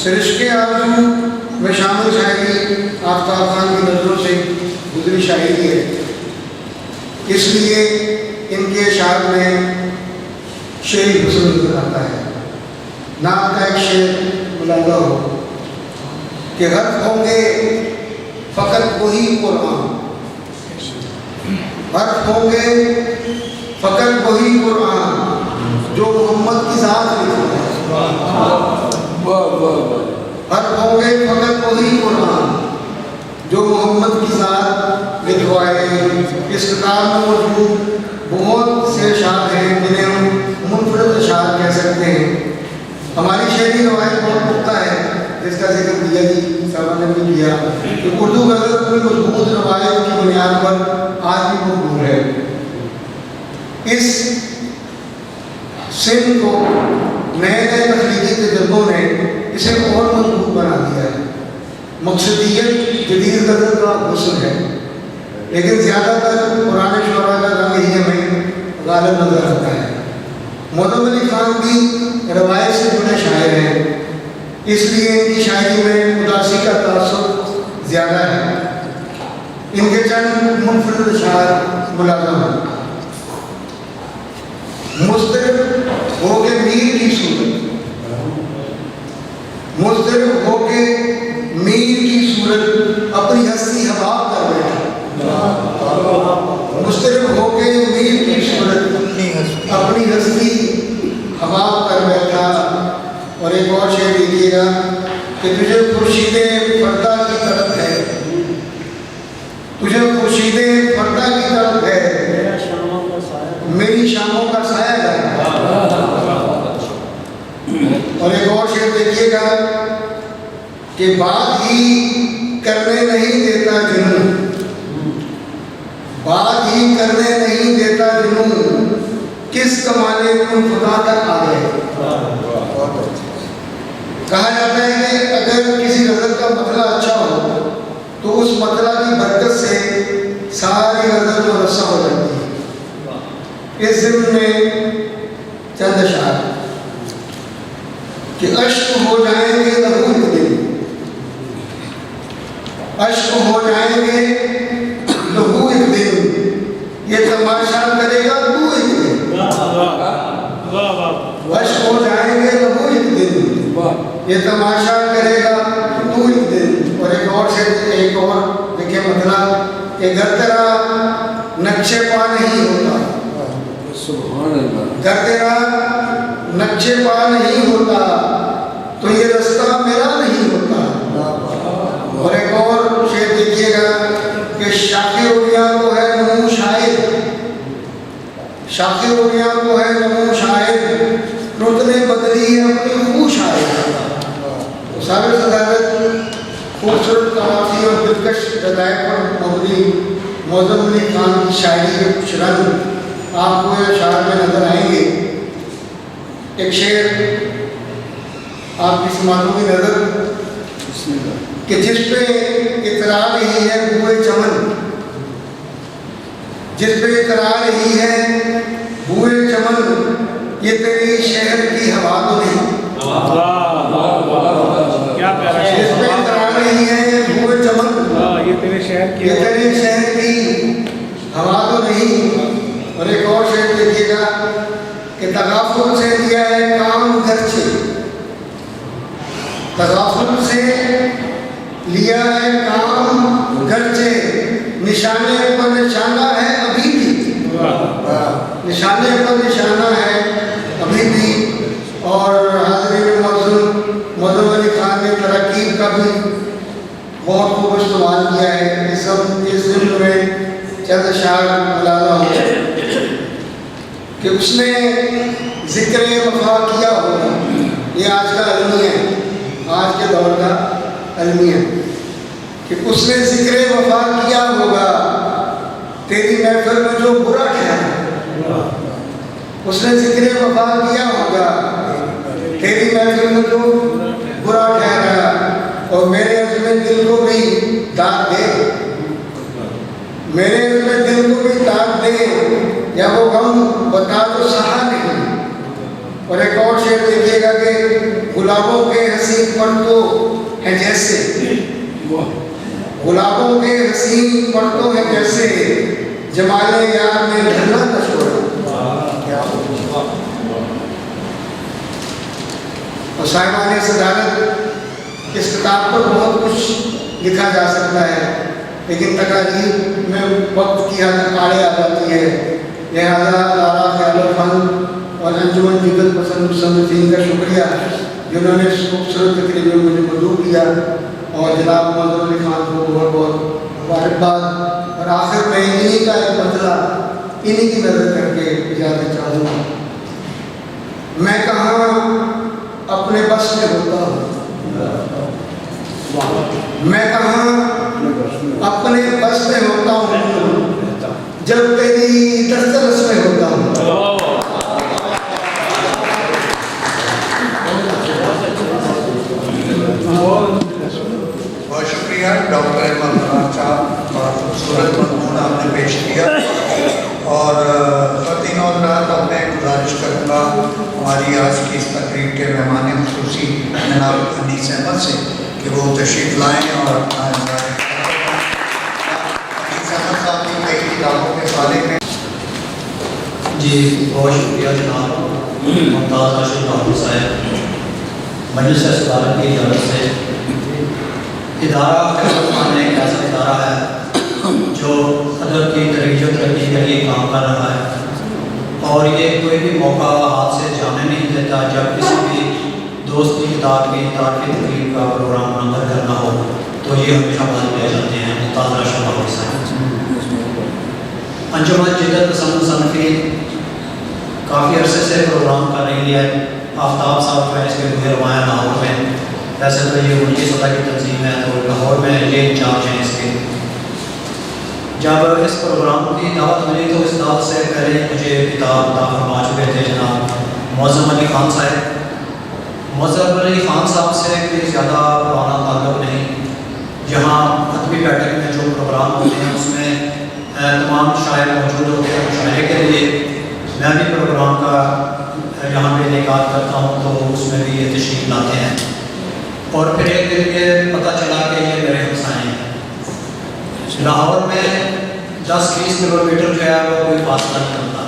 सरिश्ते आरज़ू में शामिल शायरी आफताब खान की नज़रों से गुजरी शायरी है, इसलिए इनके शायर में शेर हुस्न नजर आता है। नाम का एक शेर मुलाजा हो कि हर्फ होंगे फ़कत वही कुरान, हर्फ होंगे फ़कत वही कुरान जो मोहम्मद की ज़ात लिखा है। हर्फ होंगे फ़कत वही कुरान जो मोहम्मद की ज़ात लिखवाए। इस किताब में मौजूद बहुत से अशार हैं जिन्हें हम मुनफरद अशार कह सकते हैं। हमारी शहरी रवायत बहुत पुख्ता है, जिसका जिक्र दिया जी साहब ने भी किया कि उर्दू गज़ल अपनी मजबूत रवायत की बुनियाद पर आज भी मकबूल है। इस सिन को नए नए तख्लीकी तजर्बों ने इसे और मजबूत बना दिया है। मकसदियत जदीद गज़ल का हुस्न है, लेकिन ज़्यादातर पुराने शोरा का रंग ही हमें गालिब नजर आता है। मौदम अली खान भी रवायत से जुड़े शायर हैं, इसलिए इनकी शायरी में उदासी का तासुर ज़्यादा है। इनके चंद मुनफरद अशार मुलाज़म हैं। मुस्तरिब हो के मीर की सूरत, मुस्तरिब हो के मीर की सूरत अपनी हस्ती हवाब कर बैठा। मुस्तरिब हो के मीर की सूरत अपनी हस्ती हवाब कर बैठा। और एक और शेर लिखिएगा कि तुझे खुर्शीदे फरदा की तरफ है, तुझे खुर्शीदे फरदा की तरफ है, मेरी शामों का साया है। और एक और शेर देखिएगा कि बात ही करने नहीं देता जुनून, बात ही करने नहीं देता जुनून, किस कमाले तुम खुदा तक आ गए। कहा जाता है कि अगर किसी गज़ल का मतला अच्छा हो तो उस मतला की बरकत से सारी गज़ल मुरस्सा हो जाती है। इस ज़िम्न में चंद अशार कि अश्क हो जाएंगे लहू एक दिन, अश्क हो जाएंगे लहू एक दिन, ये तमाशा करेगा तू एक दिन। अश्क हो जाएंगे लहू एक दिन, ये तमाशा करेगा तू एक दिन। और एक और देखिए मतलब कि घर तेरा नक्शे पा नहीं होता, घर तेरा नक्शे पा नहीं होता तो ये रास्ता मेरा नहीं होता। और एक और शेर देखिएगा कि शाखे उड़िया को है नमू शायर, शाखे उड़िया को है नमू शायर, रुत ने बदली है अपनी खूब शायर। तो साबिर सदारत खूबसूरत कवासी और दिलकश रदायत पर मबनी मौज़म अली खान की शायरी के कुछ रंग आपको यह शायर में नजर आएंगे। एक शेर आपकी समातों की नजर कि जिस पे इतरा रही है बुए चमन, जिस पे इतरा रही है बुए चमन, ये तेरी शहर की हवा तो नहीं। जिस पे इतरा रही है बुए चमन, ये तेरे शहर की हवा तो नहीं। और एक और शेर देखिएगा कि तगाफुल से दिया है काम घर से, तगाफुल से लिया है काम घर से, निशाने पर निशाना है अभी भी, निशाने पर निशाना है अभी भी। और हाज़रीन मौज़ूम अली खान ने तरकीब का भी बहुत खूब इस्तेमाल किया है। इस ज़िम्न में चंद शार मुलाज़ा हो कि उसने ज़िक्र वफ़ा किया होगा। ये आज का अलमिया है, आज के दौर का अलमिया कि उसने ज़िक्र वफ़ा किया होगा तेरी महफिल में जो बुरा ठहरा, उसने ज़िक्र वफ़ा किया होगा तेरी महफिल में जो बुरा ठहरा। और मेरे अज़्म दिल को भी दाद दे, मेरे अज़्म दिल को भी दाद दे, या वो गम बता दो सहा नहीं। और एक और शेर देखिएगा कि गुलाबों के हसीन पर्दों हैं जैसे, गुलाबों के हसीन पर्दों हैं जैसे, जमाले यार में ढलना न छोड़ा। और साहिबान सदारत इस किताब पर बहुत कुछ लिखा जा सकता है, लेकिन तकारीर में वक्त की हद आड़े आ जाती है। लिहाजा लारा ख्याल फन और अंजुमन जिदत पसंद मुसन्निफीन का शुक्रिया जिन्होंने इस खूबसूरत तकरीब में मुझे मदऊ किया, और जनाब मौज़ूम अली खान को बहुत बहुत मुबारकबाद। और आखिर में इन्हीं का एक बदला इन्हीं की नज़र करके इजाज़त चाहूँगा। मैं कहाँ अपने बस में होता हूँ, मैं कहाँ अपने बस में होता हूँ जब तेरी दस्तरस में होता हूँ। बहुत शुक्रिया डॉक्टर अहमद फराज साहब, और खूबसूरत मजमून आपने पेश किया। और ख़वातीन और हज़रात, अब मैं गुजारिश करूँगा हमारी आज की इस तकरीब के मेहमान ख़ुसूसी जनाब अनीस अहमद से कि वो तशरीफ़ लाएँ और अपना अनीस अहमद साहब की कई किताबों के बारे में। जी बहुत शुक्रिया जनाब मुमताज़ राशिद बाबू साहब, मजलिस सदारत की इजाज़त से। इदारा खिदमत खाना एक ऐसा इदारा है जो सदर की तरक्की और तरक्की के लिए काम कर रहा है, और ये कोई भी मौका हाथ से जाने नहीं देता। जब किसी भी दोस्त की किताब की तकरीब का प्रोग्राम मुनक़्क़िद करना हो तो ये हमेशा मदद ले जाते हैं मुमताज़ राशिद बाबू साहब। अंजुमन जिदत पसंद मुसन्निफीन काफ़ी अरसे से प्रोग्राम कर रही है। आफ्ताब साहब का इसके गुहे रवाया लाहौर में, वैसे तो ये उनकी सतह की तंजीम है, तो लाहौर में ये इंचार्ज हैं इसके। जब इस प्रोग्राम की दावत मिली तो इस दावत से पहले मुझे किताब फरमा चुके थे जनाब मौज़ूम अली खान साहब। मौज़ूम अली खान साहब से कोई ज़्यादा पुराना ताल्लुक़ नहीं। जहाँ अदबी बैठक में जो प्रोग्राम होते हैं उसमें तमाम शायर मौजूद होते हैं मुशायरे के लिए। मैं भी प्रोग्राम का यहाँ पे इनेकाद करता हूँ तो उसमें भी ये तशरीफ़ लाते हैं। और फिर एक दिन ये पता चला कि ये मेरे हमसाए हैं। लाहौर में 10-20 किलोमीटर जो है वो कोई फासला नहीं होता।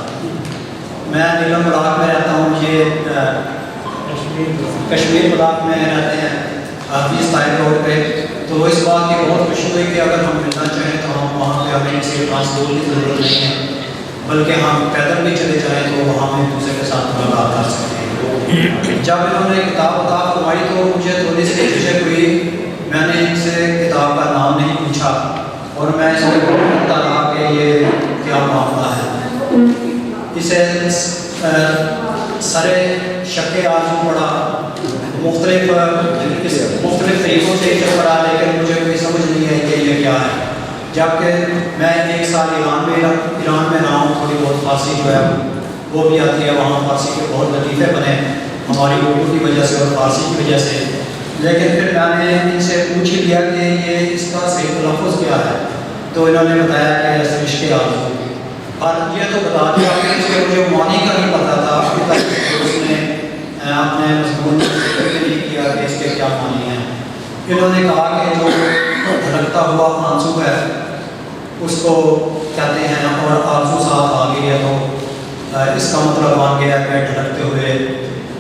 मैं नीलम ब्लॉक में रहता हूँ, ये कश्मीर ब्लॉक में रहते हैं हाफिज़ ताहिर रोड पे। तो इस बात की बहुत खुशी हुई कि अगर हम मिलना चाहें तो हम वहाँ पे हमें किसी ट्रांसपोर्ट की ज़रूरत नहीं है, बल्कि हम पैदल भी चले जाएँ तो वहाँ में एक दूसरे के साथ मुलाकात कर सकते हैं। जब इन्होंने किताब अता फरमाई तो मुझे थोड़ी सी झिझक हुई। मैंने इनसे किताब का नाम नहीं पूछा और मैं इसे पूछता रहा कि ये क्या मामला है। इसे सारे शक्के आजू पड़ा, मुख्तलिफ तरीक़ों से इसे पढ़ा, लेकिन मुझे कोई समझ नहीं आई कि ये क्या है। जबकि मैं 1 साल ईरान में रहा हूँ, थोड़ी बहुत फारसी जो है वो भी आती है, वहाँ फारसी के बहुत लतीफ़े बने हमारी उर्दू की वजह से और फारसी की वजह से। लेकिन फिर मैंने इनसे पूछ ही लिया कि ये इसका सही तलफ़्फ़ुज़ क्या है, तो इन्होंने बताया कि सरिश्ते आज़ू। और ये तो बता दिया कि इसके मुझे मानी का नहीं पता था, अभी तक उसने अपने मज़मून में नहीं किया कि इसके क्या मानी हैं। इन्होंने कहा कि जो धड़कता हुआ आंसू है उसको कहते हैं, और आंसू साथ आ गई है तो इसका मतलब मान गया कि धड़कते हुए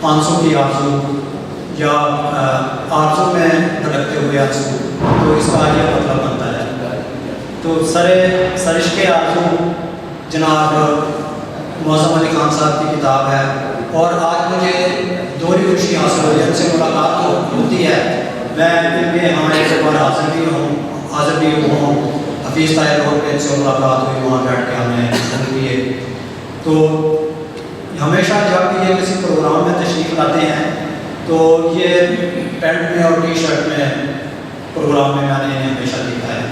आंसू की आंसू या आंसू में धड़कते हुए आंसू, तो इसका यह मतलब बनता है। तो सरिश्ते आंसू जनाब मौज़म अली खान साहब की किताब है, और आज मुझे दोहरी खुशी हासिल हुई, उनसे मुलाकात तो होती है, मैं इनके यहाँ एक बार हाजिर भी हूँ हफीज़ ताहिर रोड पे, इनसे मुलाकात हुई, वहाँ बैठ के हमने किए। तो हमेशा जब भी ये किसी प्रोग्राम में तशरीफ़ लाते हैं तो ये पैंट में और टी शर्ट में प्रोग्राम में मैंने इन्हें हमेशा देखा है।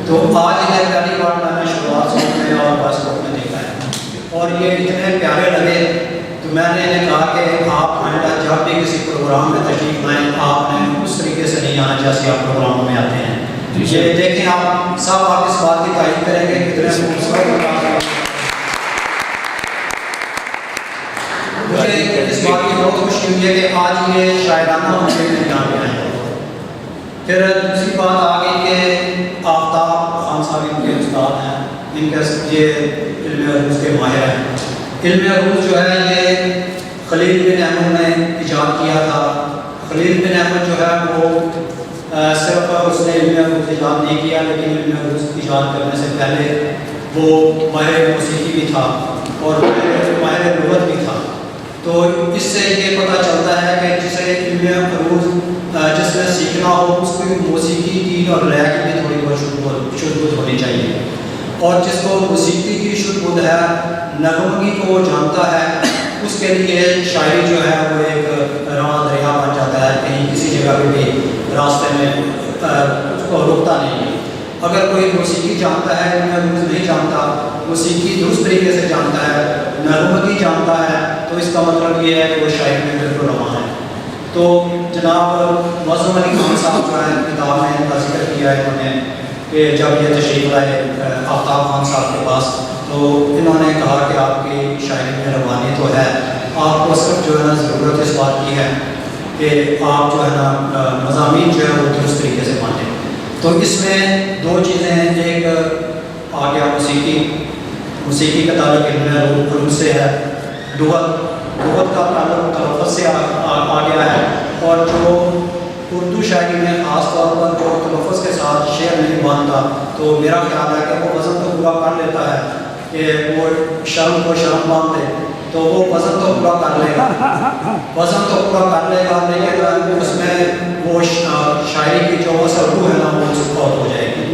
तो आज इन्हें पहली बार मैंने शुरुआत में और बस में देखा है, और ये इतने प्यारे लगे तो मैंने इन्हें कहा कि आप आइंदा जब भी किसी प्रोग्राम में तशरीफ़ लाएँ, आपने उस तरीके से नहीं आना जैसे आप प्रोग्रामों में आते हैं। ये देखें, आप सब आप इस बात की तारीफ करेंगे कितने खूबसूरत। मुझे इस बात की बहुत खुशी हुई है कि आज ये शायराना मुझे यहाँ पे आए। फिर दूसरी बात आ गई कि आफ्ताब खान साहब इनके उस्ताद हैं, इनके ये इल्म अरूज के माहिर हैं। इल्म अरूज जो है ये खलील बिन अहमद ने इजाद किया था। खलील बिन अहमद जो है वो सिर्फ उसने इल्म अरूज इजाद नहीं किया, लेकिन इल्म अरूज इजाद करने से पहले वो माहिर मौसीकी भी था और माहिर लुगत भी था। तो इससे ये पता चलता है कि जिसे इल्म अरूज जिसने सीखना हो उसको मौसीकी की और लय की भी थोड़ी बहुत शुद्ध होनी चाहिए, और जिसको मौसीकी की शुद्ध है, नगमगी को जानता है, उसके लिए शायरी जो है वो एक राह दरिया बन जाता है, कहीं किसी जगह पे भी रास्ते में उसको रुकता नहीं है। अगर कोई मौसीकी जानता है, नहीं जानता, मौसीकी दुरुस्त तरीके से जानता है, नगमगी जानता है, तो इसका मतलब ये है कि वो शायरी में बिल्कुल रवान है। तो जनाब मौज़म अली खान साहब जो है किताब में इनका जिक्र किया है इन्होंने कि जब ये तशरीफ़ लाए आफ्ताब खान साहब के पास, तो इन्होंने कहा कि आपकी शायरी में रवानी तो है, आपको सिर्फ जो है ना ज़रूरत इस बात की है कि आप जो है ना मज़ामीन जो है वो दुरुस्त तरीके से मानें। तो इसमें दो चीज़ें हैं, एक आ गया मौसीकी का ताल्लुक़ इल्म अरूज से है, लुगत का ताल्लुक़ तलफ़्फ़ुज़ से आ गया है, और जो उर्दू शायरी में ख़ास तौर पर जो तलफ़्फ़ुज़ के साथ शेर नहीं बांधता, तो मेरा ख्याल है कि वो वज़न तो पूरा कर लेता है कि वो शर्म को शर्म बांध दे, तो वो वज़न तो पूरा कर लेगा, लेकिन उसमें वो शायरी की जो रूह है ना वो बहुत हो जाएगी।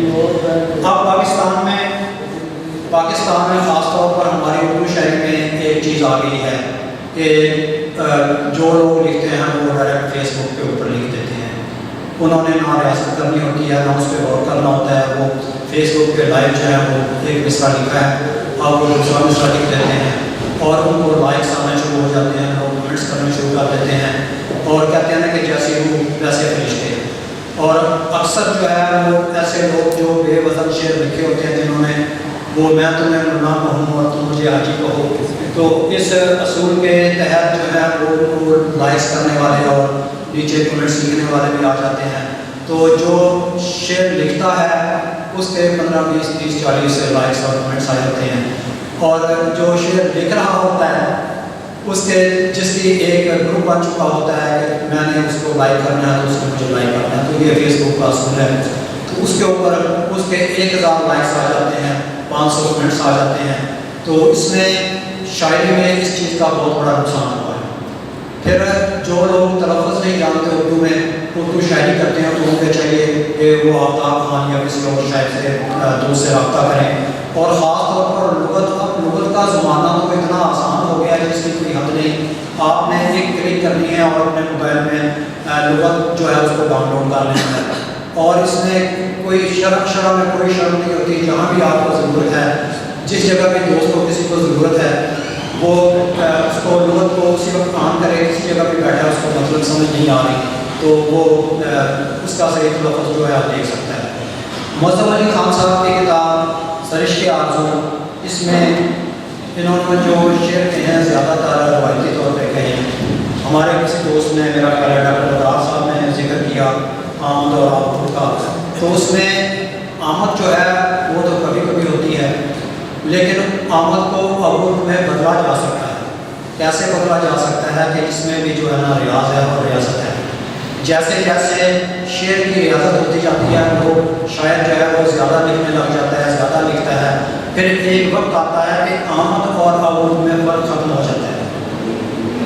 अब पाकिस्तान में ख़ास तौर पर हमारी उर्दू शायरी में एक चीज़ आ गई है कि जो लोग लिखते हैं वो डायरेक्ट फेसबुक के ऊपर लिख देते हैं, उन्होंने ना रियासत करनी होती है, ना उस पर गौर करना होता है, वो फेसबुक पे लाइव जो है वो एक मिसरा लिखा है, अब वो दूसरा मिसरा लिख देते हैं, और उनको लाइक्स आना शुरू हो जाते हैं, लोग कमेंट्स करना शुरू कर देते हैं, और कहते हैं ना कि जैसे रूह वैसे फरिश्ते। और अक्सर जो है वो ऐसे लोग जो बेवज़न शेर लिखे होते हैं, जिन्होंने वो मैं तुम्हें मुन्ना कहूँ और तुम मुझे हाजी कहो, तो इस असूल के तहत जो है वो लाइक्स करने वाले और नीचे कमेंट्स लिखने वाले भी आ जाते हैं। तो जो शेर लिखता है उसके 15, 20, 30, 40 लाइक्स और कमेंट्स आ जाते हैं, और जो शेर लिख रहा होता है उसके जिसकी एक ग्रुप बन चुका होता है कि मैंने उसको लाइक करना है तो उसको मुझे लाइक करना है, तो ये फेसबुक का असूल है। तो उसके ऊपर उसके 1000 लाइक्स आ जाते हैं, 500 कमेंट्स आ जाते हैं। तो इसमें शायरी में इस चीज़ का बहुत बड़ा नुकसान हुआ है। फिर जो लोग तलफ़्फ़ुज़ नहीं जानते उर्दू में, उर्दू शायरी करते हैं, तो उनके चाहिए कि वो आफ्ताब खान या किसी और शायर से दोस्त से रब्ता करें। और ख़ास तौर पर लुग़त का ज़माना तो इतना आसान हो गया है जिसकी कोई हद नहीं। आपने एक क्लिक करनी है और अपने मोबाइल में लुग़त जो है उसको डाउनलोड कर लेना है। और इसमें कोई शर्म में कोई शर्म नहीं होती। जहाँ भी आपको ज़रूरत है, जिस जगह पे दोस्त को किसी को ज़रूरत है, वो उसको लुग़त को उसी वक्त ऑन करे। किसी जगह पे बैठा है, उसको मतलब समझ नहीं आ रही, तो वो उसका सही तलफ़्फ़ुज़ जो है आप देख सकता है। मुअज़्ज़म अली खान साहब की किताब सरिश्ते आरज़ू, इसमें इन्होंने जो शेर कहे हैं ज़्यादातर रवायती तौर पर कहे हैं। हमारे किसी दोस्त ने, मेरा ख्याल है डॉक्टर राज साहब ने जिक्र किया आमद और आबूद का, तो उसमें आमद जो है वो तो कभी कभी होती है, लेकिन आमद को अबूद में बदला जा सकता है। कैसे बदला जा सकता है कि इसमें भी जो है ना रियाज है और रियासत है। जैसे जैसे शेर की रियासत होती जाती है, वो शायर जो है वो ज़्यादा लिखने लग जाता है, ज़्यादा लिखता है। फिर एक वक्त आता है कि आमद और अबूद में फ़र्क ख़त्म हो जाता है।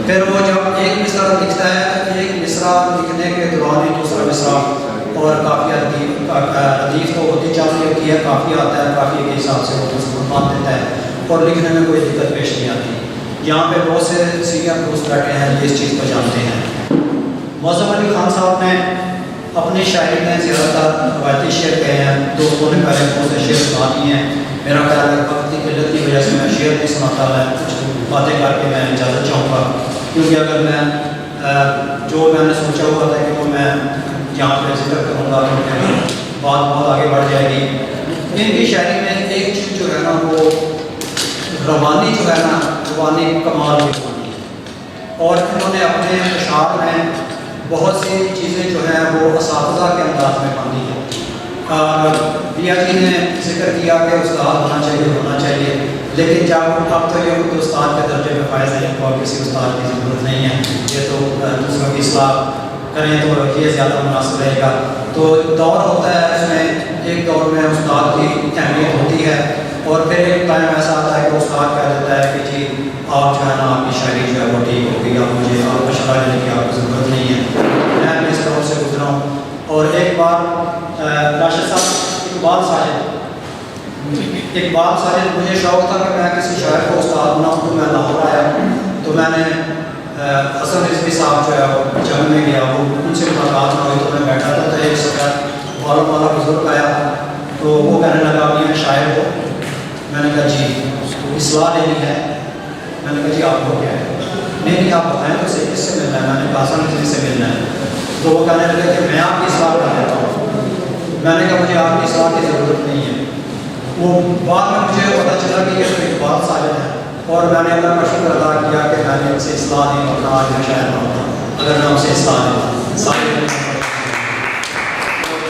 फिर वो जब एक मिसरा लिखता है, एक मिसरा लिखने के दौरान ही दूसरा मिसरा और काफ़िया रदीफ़ तो होती जाती होती है, काफ़ी आता है, काफ़ी के हिसाब से वो मजबूत बांध देता है और लिखने में कोई दिक्कत पेश नहीं आती। यहाँ पे बहुत से सीनियर दोस्त बैठे हैं, ये इस चीज़ को जानते हैं। मुअज़्ज़म अली खान साहब ने अपनी शायरी में ज़्यादातर रवायती शेर कहे हैं। दोस्तों ने पहले बहुत से शेर सुना दिए हैं। मेरा ख्याल है वक्त की किल्लत की वजह से मैं शेर नहीं सुनाता, मैं कुछ बातें करके मैं इजाज़त चाहूँगा, क्योंकि अगर मैं जो मैंने सोचा हुआ था कि वो मैं यहाँ पर जिक्र करूँगा तो मेरी बात बहुत आगे बढ़ जाएगी। इनकी शायरी में एक चीज़ जो है ना, वो रवानी जो है ना, रवानी कमाल की रवानी है। और इन्होंने अपने अशार में बहुत सी चीज़ें जो हैं वो असातिज़ा के अंदाज में बांधी हैं। बिया जी ने जिक्र किया कि उस्ताद होना चाहिए, लेकिन जब अब तो ये उस्ताद के दर्जे में फायज़ है, और किसी उस्ताद की ज़रूरत नहीं है। ये तो दूसरों की इस्लाह करें तो ये ज़्यादा मुनासिब रहेगा। तो दौर होता है, इसमें एक दौर में उस्ताद की अहमियत होती है और फिर एक टाइम ऐसा आता है कि उस्ताद कह देता है कि जी आप जो है ना, आपकी शायरी जो है वो ठीक हो गई, अब मुझे आप मशवरा लेने की आपको ज़रूरत नहीं है। मैं भी इस दौर से गुजरा हूँ। और एक बार राशिद साहब इकबाल साजिद मुझे शौक़ था कि मैं किसी शायर को उस्ताद बनाऊँ, तो मैं लाहौर आया, तो मैंने हसन रिजवी साहब जो है वो जंग में गया, वो उनसे मुलाकात हुई, तो मैं बैठा था, तो एक सफ़ेद बालों वाला बुजुर्ग आया, तो वो कहने लगा कि मैं शायर हो। मैंने कहा जी इस्लाह लेनी है। मैंने कहा जी आपको क्या है? नहीं आप बताएं तो सही, किससे मिलना है? मैंने कहा हसन रिजवी से मिलना है। तो वो कहने लगे कि मैं आपकी इस्लाह कर देता हूँ। मैंने कहा मुझे आपकी इस्लाह की ज़रूरत नहीं है। वो बाद में मुझे पता चला कि ये तो इकबाल साजिद है, और मैंने अल्लाह का शुक्र अदा किया कि मैंने उनसे इस्लाह नहीं होता, आज मैं शायर ना होता अगर मैं उनसे इस्लाह लेता।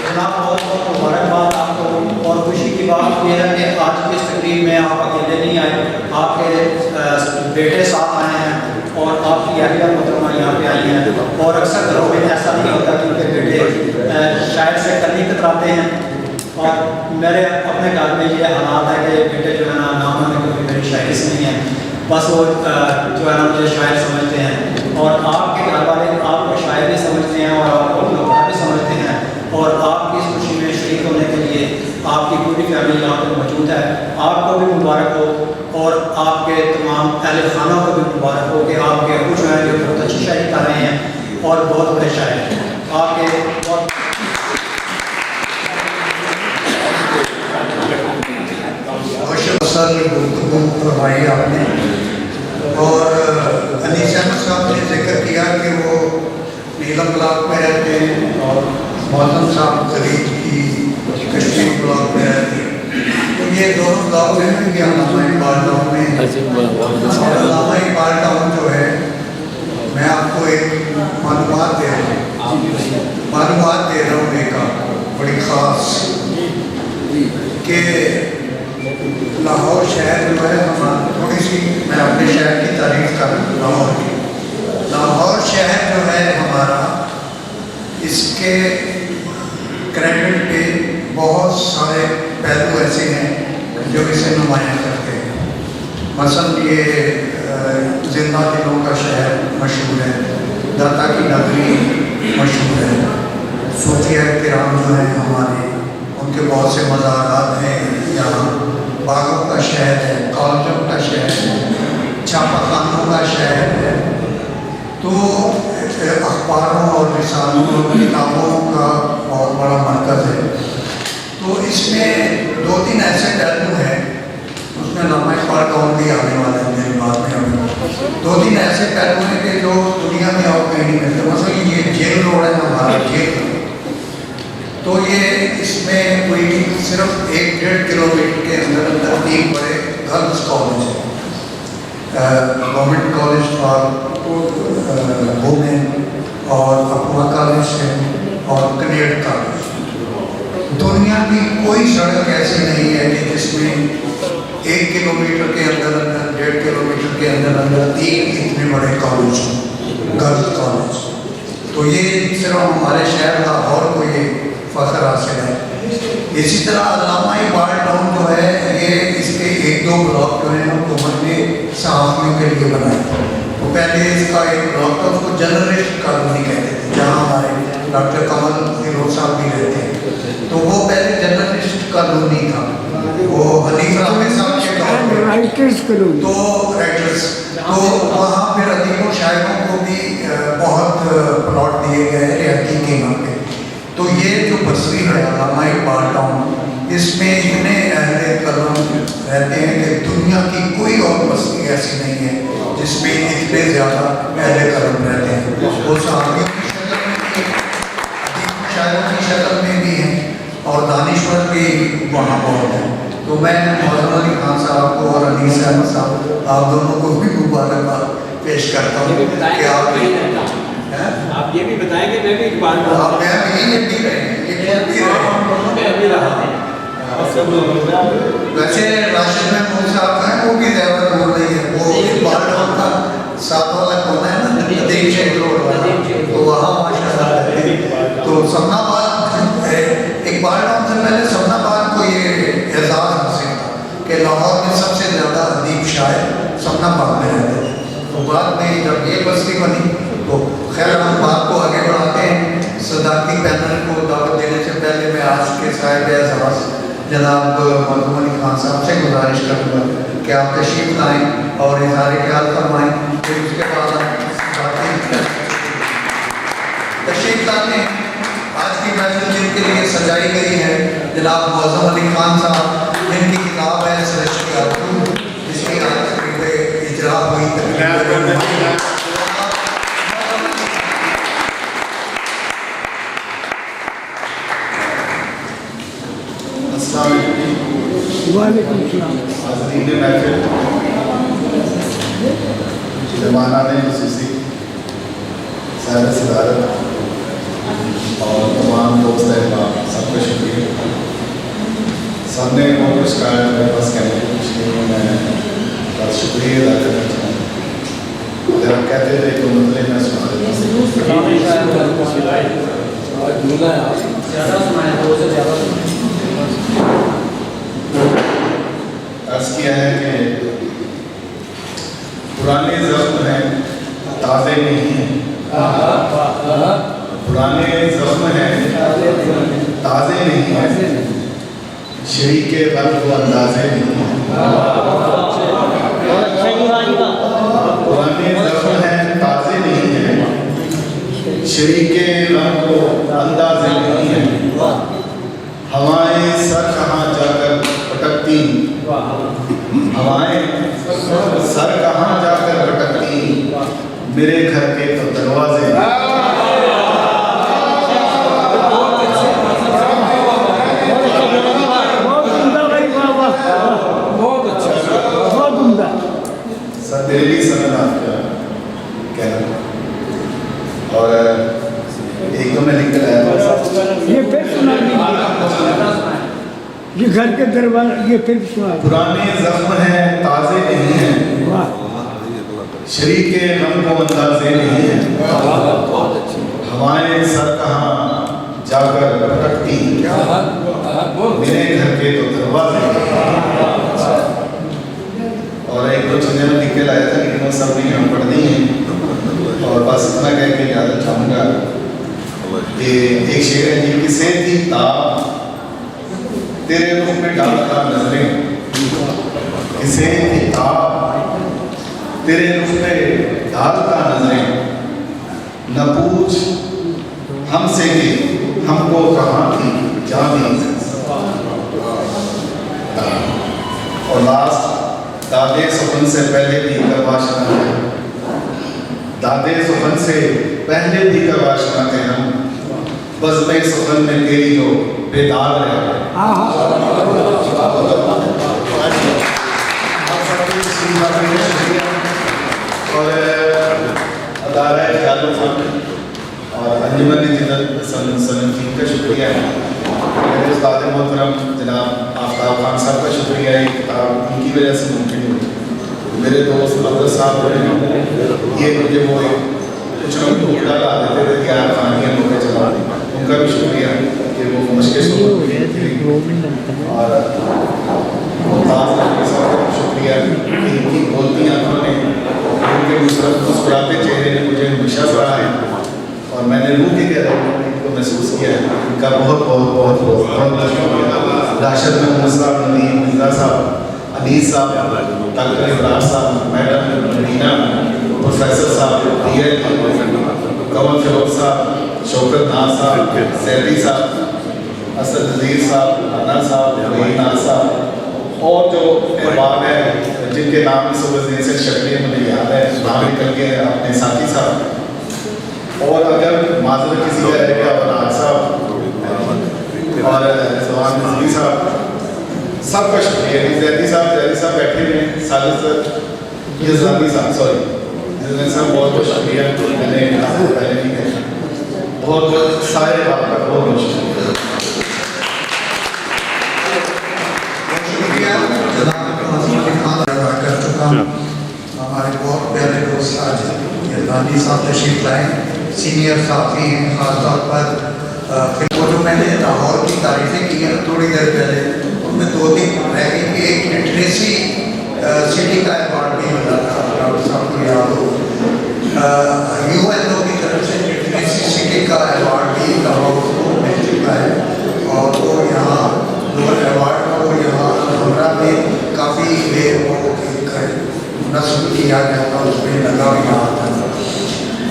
जनाब बहुत बहुत मुबारकबाद आपको। और खुशी की बात यह है कि आज की इस तकरीब में आप अकेले नहीं आए, आपके बेटे साथ आए हैं और आपकी अहलिया मोहतरमा यहाँ पे आई हैं। और अक्सर घरों में ऐसा नहीं होता कि उनके बेटे शायद से कल ही कतराते हैं, और मेरे अपने घर में ये हालात है कि बेटे जो है ना माने कभी मेरी शायरी से नहीं है, बस वो जो है ना मुझे शायर समझते हैं। और आपके घर वाले आपको शायर भी समझते हैं और आपको अपना भी समझते हैं, और आपकी इस खुशी में शरीक होने के लिए आपकी पूरी फैमिली यहाँ पर मौजूद है। आपको भी मुबारक हो और आपके तमाम अहले खाना को भी मुबारक हो कि आपके अबू जो हैं जो बहुत अच्छी शायरी कर रहे हैं और बहुत बड़े शायर हैं। आपके बहुत फरमाई आपने। और अनीस अहमद साहब ने जिक्र किया कि वो नीलम ब्लॉक में रहते हैं और मौसम साहब करीब की कश्मीर ब्लॉक में रहते हैं। तो ये दोनों ब्लॉक हैं कि अल्लामा इकबाल टाउन में। और अल्लामा इकबाल टाउन जो है, मैं आपको एक मालूमात दे रहा हूँ एक बड़ी ख़ास कि लाहौर शहर जो है, हम थोड़ी सी मैं अपने शहर की तारीफ कर लाहौर मसलन ये जिंदा दिलों का शहर मशहूर है, दाता की नगरी मशहूर है, सूफिया किराम जो हैं हमारे उनके बहुत से मज़ारात हैं यहाँ, बागों का शहर है, कॉलेजों का शहर है, छापाखानों का शहर है। तो अखबारों और रिसालों और किताबों का बहुत बड़ा मरकज़ है। तो इसमें 2-3 ऐसे पहलू हैं, उसमें लामा इकबाल कौन भी आने वाले हैं मेरे बाद में। अभी 2-3 ऐसे पहलू हैं कि जो दुनिया में और कहीं नहीं मिलते। मतलब ये जेल रोड है हमारा जेल, तो ये इसमें कोई सिर्फ 1-1.5 किलोमीटर के अंदर अंदर 3 बड़े गर्ल्स कॉलेज हैं, गवर्नमेंट कॉलेज फॉर वुमेन और अपुआ कॉलेज है और कनेड कॉलेज। दुनिया की कोई सड़क ऐसी नहीं है कि जिसमें 1 किलोमीटर के अंदर अंदर 1.5 किलोमीटर के अंदर अंदर 3 इतने बड़े कॉलेज हों, गर्ल्स कॉलेज। तो ये सिर्फ हमारे शहर का और कोई फख्र हासिल है। इसी तरह अल्लामा इकबाल टाउन जो है, ये इसके 1-2 ब्लॉक जो हैं हुकूमत ने सहाफ़ियों के लिए बनाए। तो पहले इसका एक ब्लॉक था, उसको जर्नलिस्ट कॉलोनी कहते थे, जहाँ हमारे डॉक्टर कमल फिरोज साहब भी रहते हैं। तो वो पहले जर्नलिस्ट कॉलोनी था, वो हनीफ रामे साहब के दौर में, तो राइटर्स, तो वहाँ फिर अदीबों शायरों को भी बहुत प्लॉट दिए गए रियायती कीमत पे। तो ये जो बस्ती है अल्लामा इकबाल टाउन, इसमें इतने अहले कलम रहते हैं कि दुनिया की कोई और बस्ती ऐसी नहीं है जिसमें इतने ज़्यादा अहले कलम रहते हैं। वो सहाबियों की शक्ल में भी, शायरों की शक्ल में भी हैं और दानिश्वर भी वहाँ बहुत हैं। तो मैं मौजूद अली खान साहब को और अनीस अहमद साहब, आप दोनों को भी मुबारकबाद पेश करता हूँ कि आप ये भी बताएं कि मैं भी इकबाल आप मैं भी भी रहे वैसे राशिद महमूद साहब हैं, वो भी ज़्यादा दूर नहीं है, वो इकबाल टाउन का 7 वाला कोना है ना, नदीम शेख रोड वाला, तो वहाँ माशाल्लाह रहते हैं। तो समनाबाद, इकबाल टाउन से पहले समनाबाद को ये एजाज़ हासिल था कि लाहौर में सबसे ज़्यादा अदीब शायर समनाबाद में रहते थे। तो बाद में जब ये बस्ती बनी तो खैर हम बात को आगे बढ़ाते हैं। सदाकती पैनल को दावत देने से पहले मैं आज के साहिब एजाज़ जनाब मौजूद अली खान साहब से गुजारिश करूँगा कि आप तशरीफ़ लाएँ और इज़हार ख्याल फरमाएँ। फिर उसके बाद तशरीफ़ लाते हैं। आज की महफिल जिनके लिए सजाई गई है जनाब मौजूद अली खान साहब, जिनकी किताब है सरश्ती आरज़ू, जिसकी आज इजरा हुई। जमाना ने खसूसी साहिब सदारत और तमाम दोस्त अहबाब सबका शुक्रिया। सामने बहुत कुछ कहा मेरे पास कहने की कुछ नहीं, मैं बस शुक्रिया अदा करना चाहूँ। अगर आप कहते थे तो मतलब मैं सुना अर्ज़ किया है कि पुराने ज़ख्म हैं ताज़े नहीं हैं, पुराने ज़ख्म हैं ताज़े नहीं हैं, शरीके गम को अंदाज़े नहीं हैं। पुराने ज़ख्म हैं ताज़े नहीं हैं, शरीके गम को अंदाज़े नहीं हैं। हवाएं सर कहाँ जाकर भटकती, हवाएं सर कहाँ जाकर भटकती, मेरे घर के तो दरवाजे। सर दिल्ली समझना कहना, और एक तो मैं लिख कर आया, ये फिर सुना ये घर के दरबार, ये फिर सुना। पुराने ज़ख्म हैं ताज़े नहीं हैं, शरीके गम को अंदाज़े नहीं हैं। हवाएं सर कहाँ जाकर भटकती, मेरे घर के तो दरवाजे। और एक दो चीज़ें मैं लिख के लाया था, लेकिन वो सब नहीं हम पढ़नी है। और बस इतना कह के इजाज़त चाहूँगा कि एक शेर है जी, किसे थी ताब तेरे मुख में डालता नजरें, किसे थी ताब तेरे मुख में डालता नजरें, न पूछ हमसे कि हमको कहाँ थी जानी। और लास्ट, दादे सुखन से पहले भी करवाशना है, दादे सुखन से पहले भी करवाशना थे हम, बस में सुखन में तेरी जो बेदाग रहे। और अदारा ख्याल फंड और अंजुमन जिन्नत सनफीन का शुक्रिया है। मेरे उस्ताद मोहतरम जनाब आफ्ताब खान साहब का शुक्रिया है, किताब उनकी वजह से मुमकिन हुई। मेरे दोस्त मदर साहब ये मुझे वो कुछ ना कुछ डाला देते थे कि आप कहानियाँ लोग चला, उनका भी शुक्रिया कि वो मुश्किल और साहब का शुक्रिया कि इनकी बोलती आंखों ने, उनके मुस्कुराते चेहरे ने मुझे हमेशा सराहा है और मैंने रूह की गहराई इनको महसूस किया है। इनका बहुत बहुत बहुत बहुत बहुत शुक्रिया। राशिद मोहम्मद साहब, नदीम मिर्जा साहब, अनीस साहब, डॉक्टर इमरान साहब, मैडम रीना, प्रोफेसर साहब, कमल फिरोज साहब, शौकत नाज साहब, सैदी साहब, असद नज़ीर साहब, अन्ना साहब, रहीना साहब और जो अहबाब है जिनके नाम इस वजह से शक्लें मुझे याद है, नाम निकल के अपने साथी साहब और अगर माजर किसी का रह गया अनाज साहब और जवान नज़ीर साहब, सबका शुक्रिया। जैदी साहब बैठे हुए हैं, साजिद सर, यज़दानी साहब, सॉरी जैदी साहब, बहुत बहुत शुक्रिया। मैंने आपको पहले नहीं कहा, बहुत बहुत सारे आपका बहुत बहुत शुक्रिया। कर चुका हूँ। हमारे बहुत प्यारे दोस्त आज यज़दानी साहब तशरीफ लाए, सीनियर साथी हैं। ख़ासतौर पर फिर वो जो मैंने लाहौर की तारीफ़ें की हैं थोड़ी देर पहले, उनमें दो दिन रह गई कि एक लिटरेसी सिटी का अवार्ड भी मिला था, डॉक्टर साहब को याद हो। UNO की तरफ से लिटरेसी सिटी का अवार्ड भी लाहौर को मिल चुका है और वो यहाँ अवार्ड का वो यहाँ हमरा में काफ़ी देर वो नस्ल किया गया था, उसमें लगा भी रहा था।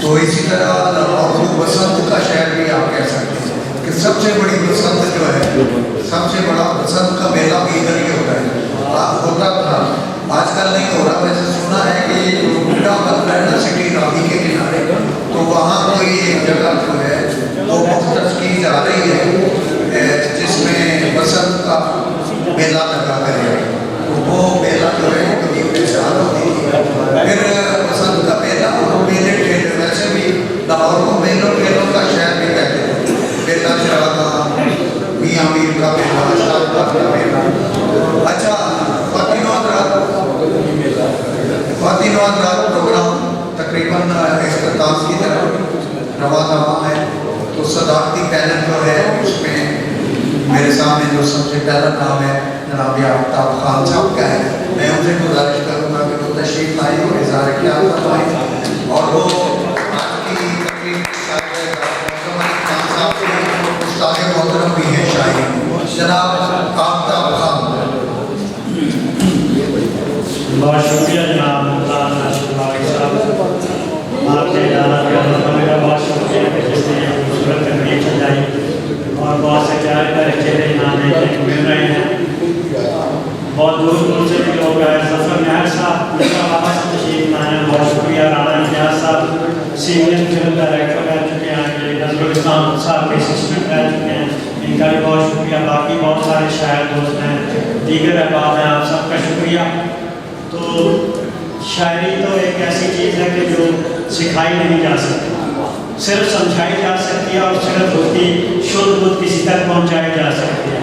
तो इसी तरह लाहौर को बसंत का शहर भी आप कह सकते हैं कि सबसे बड़ी बसंत जो है, सबसे बड़ा बसंत का मेला भी इधर ही होता है। आप होता था, आजकल नहीं हो रहा। वैसे सुना है कि बुढ़ा बन रहा है ना सिटी रावी के किनारे, तो वहाँ कोई एक जगह जो है वो मुख्तस की जा रही है जिसमें बसंत का मेला लगा करेगा। वो मेला जो है कभी चार होती थी, फिर बसंत का मेला और मेले ठेले, वैसे भी लाहौर को मेलों का शहर भी कहते हैं। मेला चढ़ाता, मियाँ मीर का मेला, शाहबाद का मेला। अच्छा, फातिनवाद रात प्रोग्राम तकरीबन इख्तिताम की तरफ रवाना है। तो सदाकती पैनल जो है उसमें मेरे सामने जो सबसे पहला नाम है जनाब आफ्ताब खान साहब का है। मैं उनसे गुजारिश करूँगा कि वो तशरीफ लाएँ और इज़हार ख्याल फरमाएँ और वो आज की तकरीब खान साहब के उस्ताद मोहतरम भी हैं शायरी जनाब आफ्ताब खान। बहुत शुक्रिया जनाब आपने मेरा बहुत शुक्रिया कि जिसने खूबसूरत तकरीब सजाई और बहुत से प्यारे चेहरे यहाँ देखने को मिल रहे हैं। बहुत दूर दूर से भी लोग आए। जफर नायर साहब बाबा से तशरीफ लाए हैं, बहुत शुक्रिया। राणा इम्तियाज साहब सीनियर फिल्म डायरेक्टर रह चुके हैं, नजरुल इस्लाम साहब के असिस्टेंट रह चुके हैं, इनका भी बहुत शुक्रिया। बाकी बहुत सारे शायर दोस्त हैं, दीगर अहबाब हैं, आप सबका शुक्रिया। तो शायरी तो एक ऐसी चीज़ है कि जो सिखाई नहीं जा सकती, सिर्फ समझाई जा सकती है और सिर्फ उसकी शुद्ध बुद्ध किसी तक पहुंचाई जा सकती है।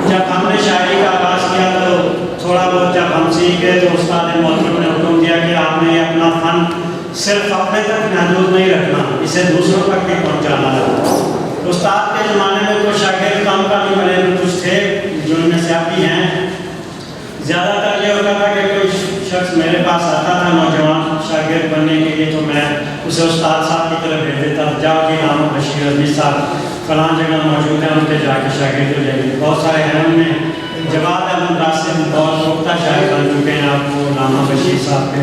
जब हमने शायरी का आगाज़ किया तो थोड़ा बहुत जब हम सीख गए तो उस्ताद मोहतरम ने हुक्म दिया कि आपने अपना फ़न सिर्फ अपने तक महदूद नहीं रखना, इसे दूसरों तक भी पहुँचाना है। उस्ताद के ज़माने में तो शागिर्द कम का नहीं बने कुछ थे जो इनमें से आप भी हैं। ज़्यादातर ये होता था कि कोई शख्स मेरे पास आता था नौजवान शागिर्द बनने के लिए, तो मैं उसे उस्ताद साहब की तरफ भेज देता, जाओ जी नाम बशीर अजीज साहब फलां जगह मौजूद है, उनके जाके शागिर्द हो जाएंगे। बहुत सारे हैं उनमें जवाब अहमद से बहुत पुख्ता शायर बन चुके हैं, आपको नामा बशीर साहब के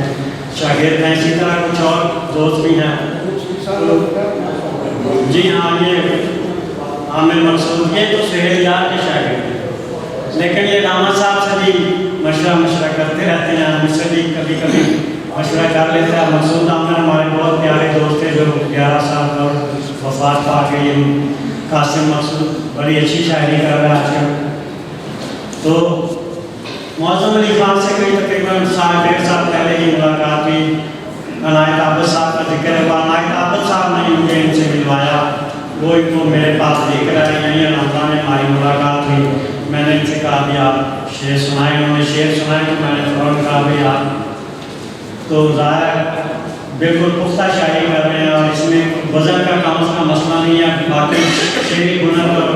शागिर्द हैं। इसी तरह कुछ और दोस्त भी हैं। जी हाँ, ये आमिर मकसूद, ये तो सुहेल यार के शागिर्द हैं, लेकिन ये रामा साहब से भी मशवरा करते रहते हैं, मुझसे भी कभी कभी मशवरा कर लेते हैं। मकसूद आमिर हमारे बहुत प्यारे दोस्त थे जो 11 साल और वफात पा गए। कासिम मकसूद बड़ी अच्छी शायरी कर रहा है आजकल। तो मौज़म अली खान से कोई तकरीबन 1.5 साल पहले ही मुलाकात हुई। अनायत आबद साहब का जिक्र है, अनायत आबद साहब ने मुझे इनसे मिलवाया, वो इनको मेरे पास देख रहा है, यहीं रमज़ान में हमारी मुलाकात हुई। मैंने इनसे कहा भी आप शेर सुनाए, उन्होंने शेर सुनाए, तो मैंने फ़ौरन कहा भाई आप तो ज़ाहिर बिल्कुल पुख्ता शायरी कर रहे हैं, और इसमें वज़न का काम का मसला नहीं है। बाकी शेरी हुनर और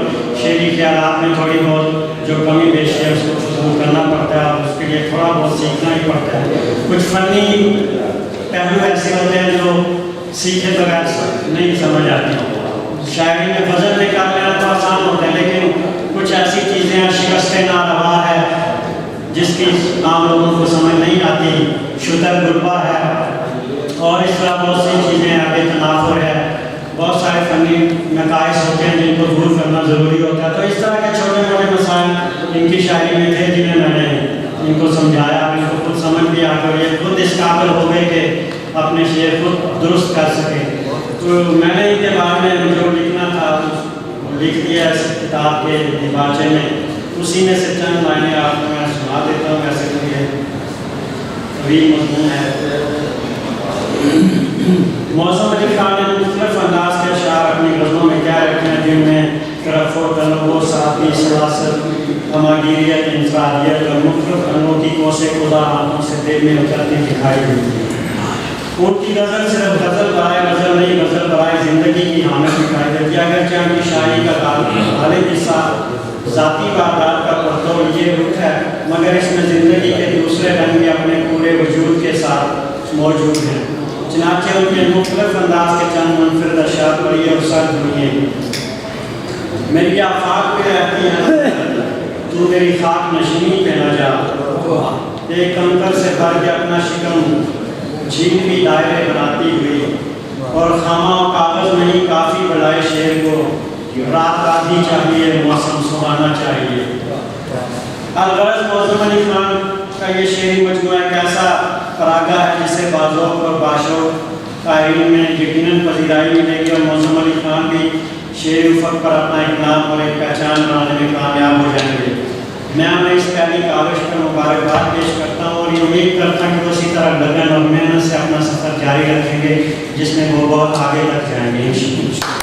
शेरी ख्यालात में थोड़ी बहुत जो कमी पेश है उसको दूर करना पड़ता है, और उसके लिए थोड़ा बहुत सीखना ही पड़ता है। कुछ फ़नी पहलू ऐसे होते हैं जो सीखे बगैर नहीं समझ आती। शायरी में वज़न निकाल लेना तो आसान होता है, लेकिन कुछ ऐसी चीज़ें हैं, शिकस्त नारवा है जिसकी आम लोगों को समझ नहीं आती, शुतर गुरबा है, और इस तरह बहुत सी चीज़ें आगे तनाफुर है, बहुत सारे फ़नी नकाइस होते हैं जिनको दूर करना ज़रूरी होता है। तो इस तरह के छोटे मोटे मसाइल इनकी शायरी में थे जिन्हें मैंने इनको समझाया, इनको खुद समझ भी आ गए, ये खुद इस काबिल हो गए कि अपने शेर खुद दुरुस्त कर सके। तो मैंने इनके बारे में जो लिखना था लिख दिया इस किताब के दिबाचे में, उसी में से चंद लाइनें आपको मैं सुना देता हूँ। वैसे तो ये तवील मज़मून है। मौज़म अली खान ने मुख्तलिफ अंदाज के अशार अपनी गज़लों में क्या रखे हैं, जिनमें तरफ़ो तनव्वुर, साफ़ी, सलासत, हमागिरियत, इंफरादियत और मुख्तलिफ रंगों की कोसे खुदा हाथों से दिल में उतरती दिखाई देती है। उनकी गज़ल सिर्फ गज़ल बराए गज़ल नहीं, गज़ल बराए ज़िंदगी की हामिल दिखाई देती है। अगरचे उनकी शायरी का गालिब हिस्सा ज़ाती वारदात का परतोड़ ये रुख है, मगर इसमें ज़िंदगी के दूसरे रंग भी अपने पूरे वजूद के साथ मौजूद हैं। चनाचे उनके मुख्तलिफ अंदाज के चंद मुनफरिद अशार पढ़िए और सर सुनिए। मेरी आफाक पे रहती है तू, मेरी खाक नशीनी पे न जा, एक कंकर से भर के अपना शिकम झील भी दायरे बनाती हुई, और खामा कागज़ नहीं काफ़ी बनाए शेर को, रात आधी चाहिए मौसम सुहाना चाहिए। अलगरज़ मौज़म अली खान का ये शेरी मजमूआ एक ऐसा परागा है जिसे बाज़ौक़ और बाशौक़ क़ायरीन में यकीनन पज़ीराई मिलेगी, और मौज़म अली खान भी शेर उफ़क़ पर अपना एक नाम और एक पहचान बनाने में कामयाब हो जाएंगे। मैं उन्हें इस पहली काविश पर मुबारकबाद पेश करता हूँ, और ये उम्मीद करता हूँ कि वो इसी तरह लगन और मेहनत से अपना सफ़र जारी रखेंगे, जिसमें वो बहुत आगे तक जाएंगे इंशाअल्लाह।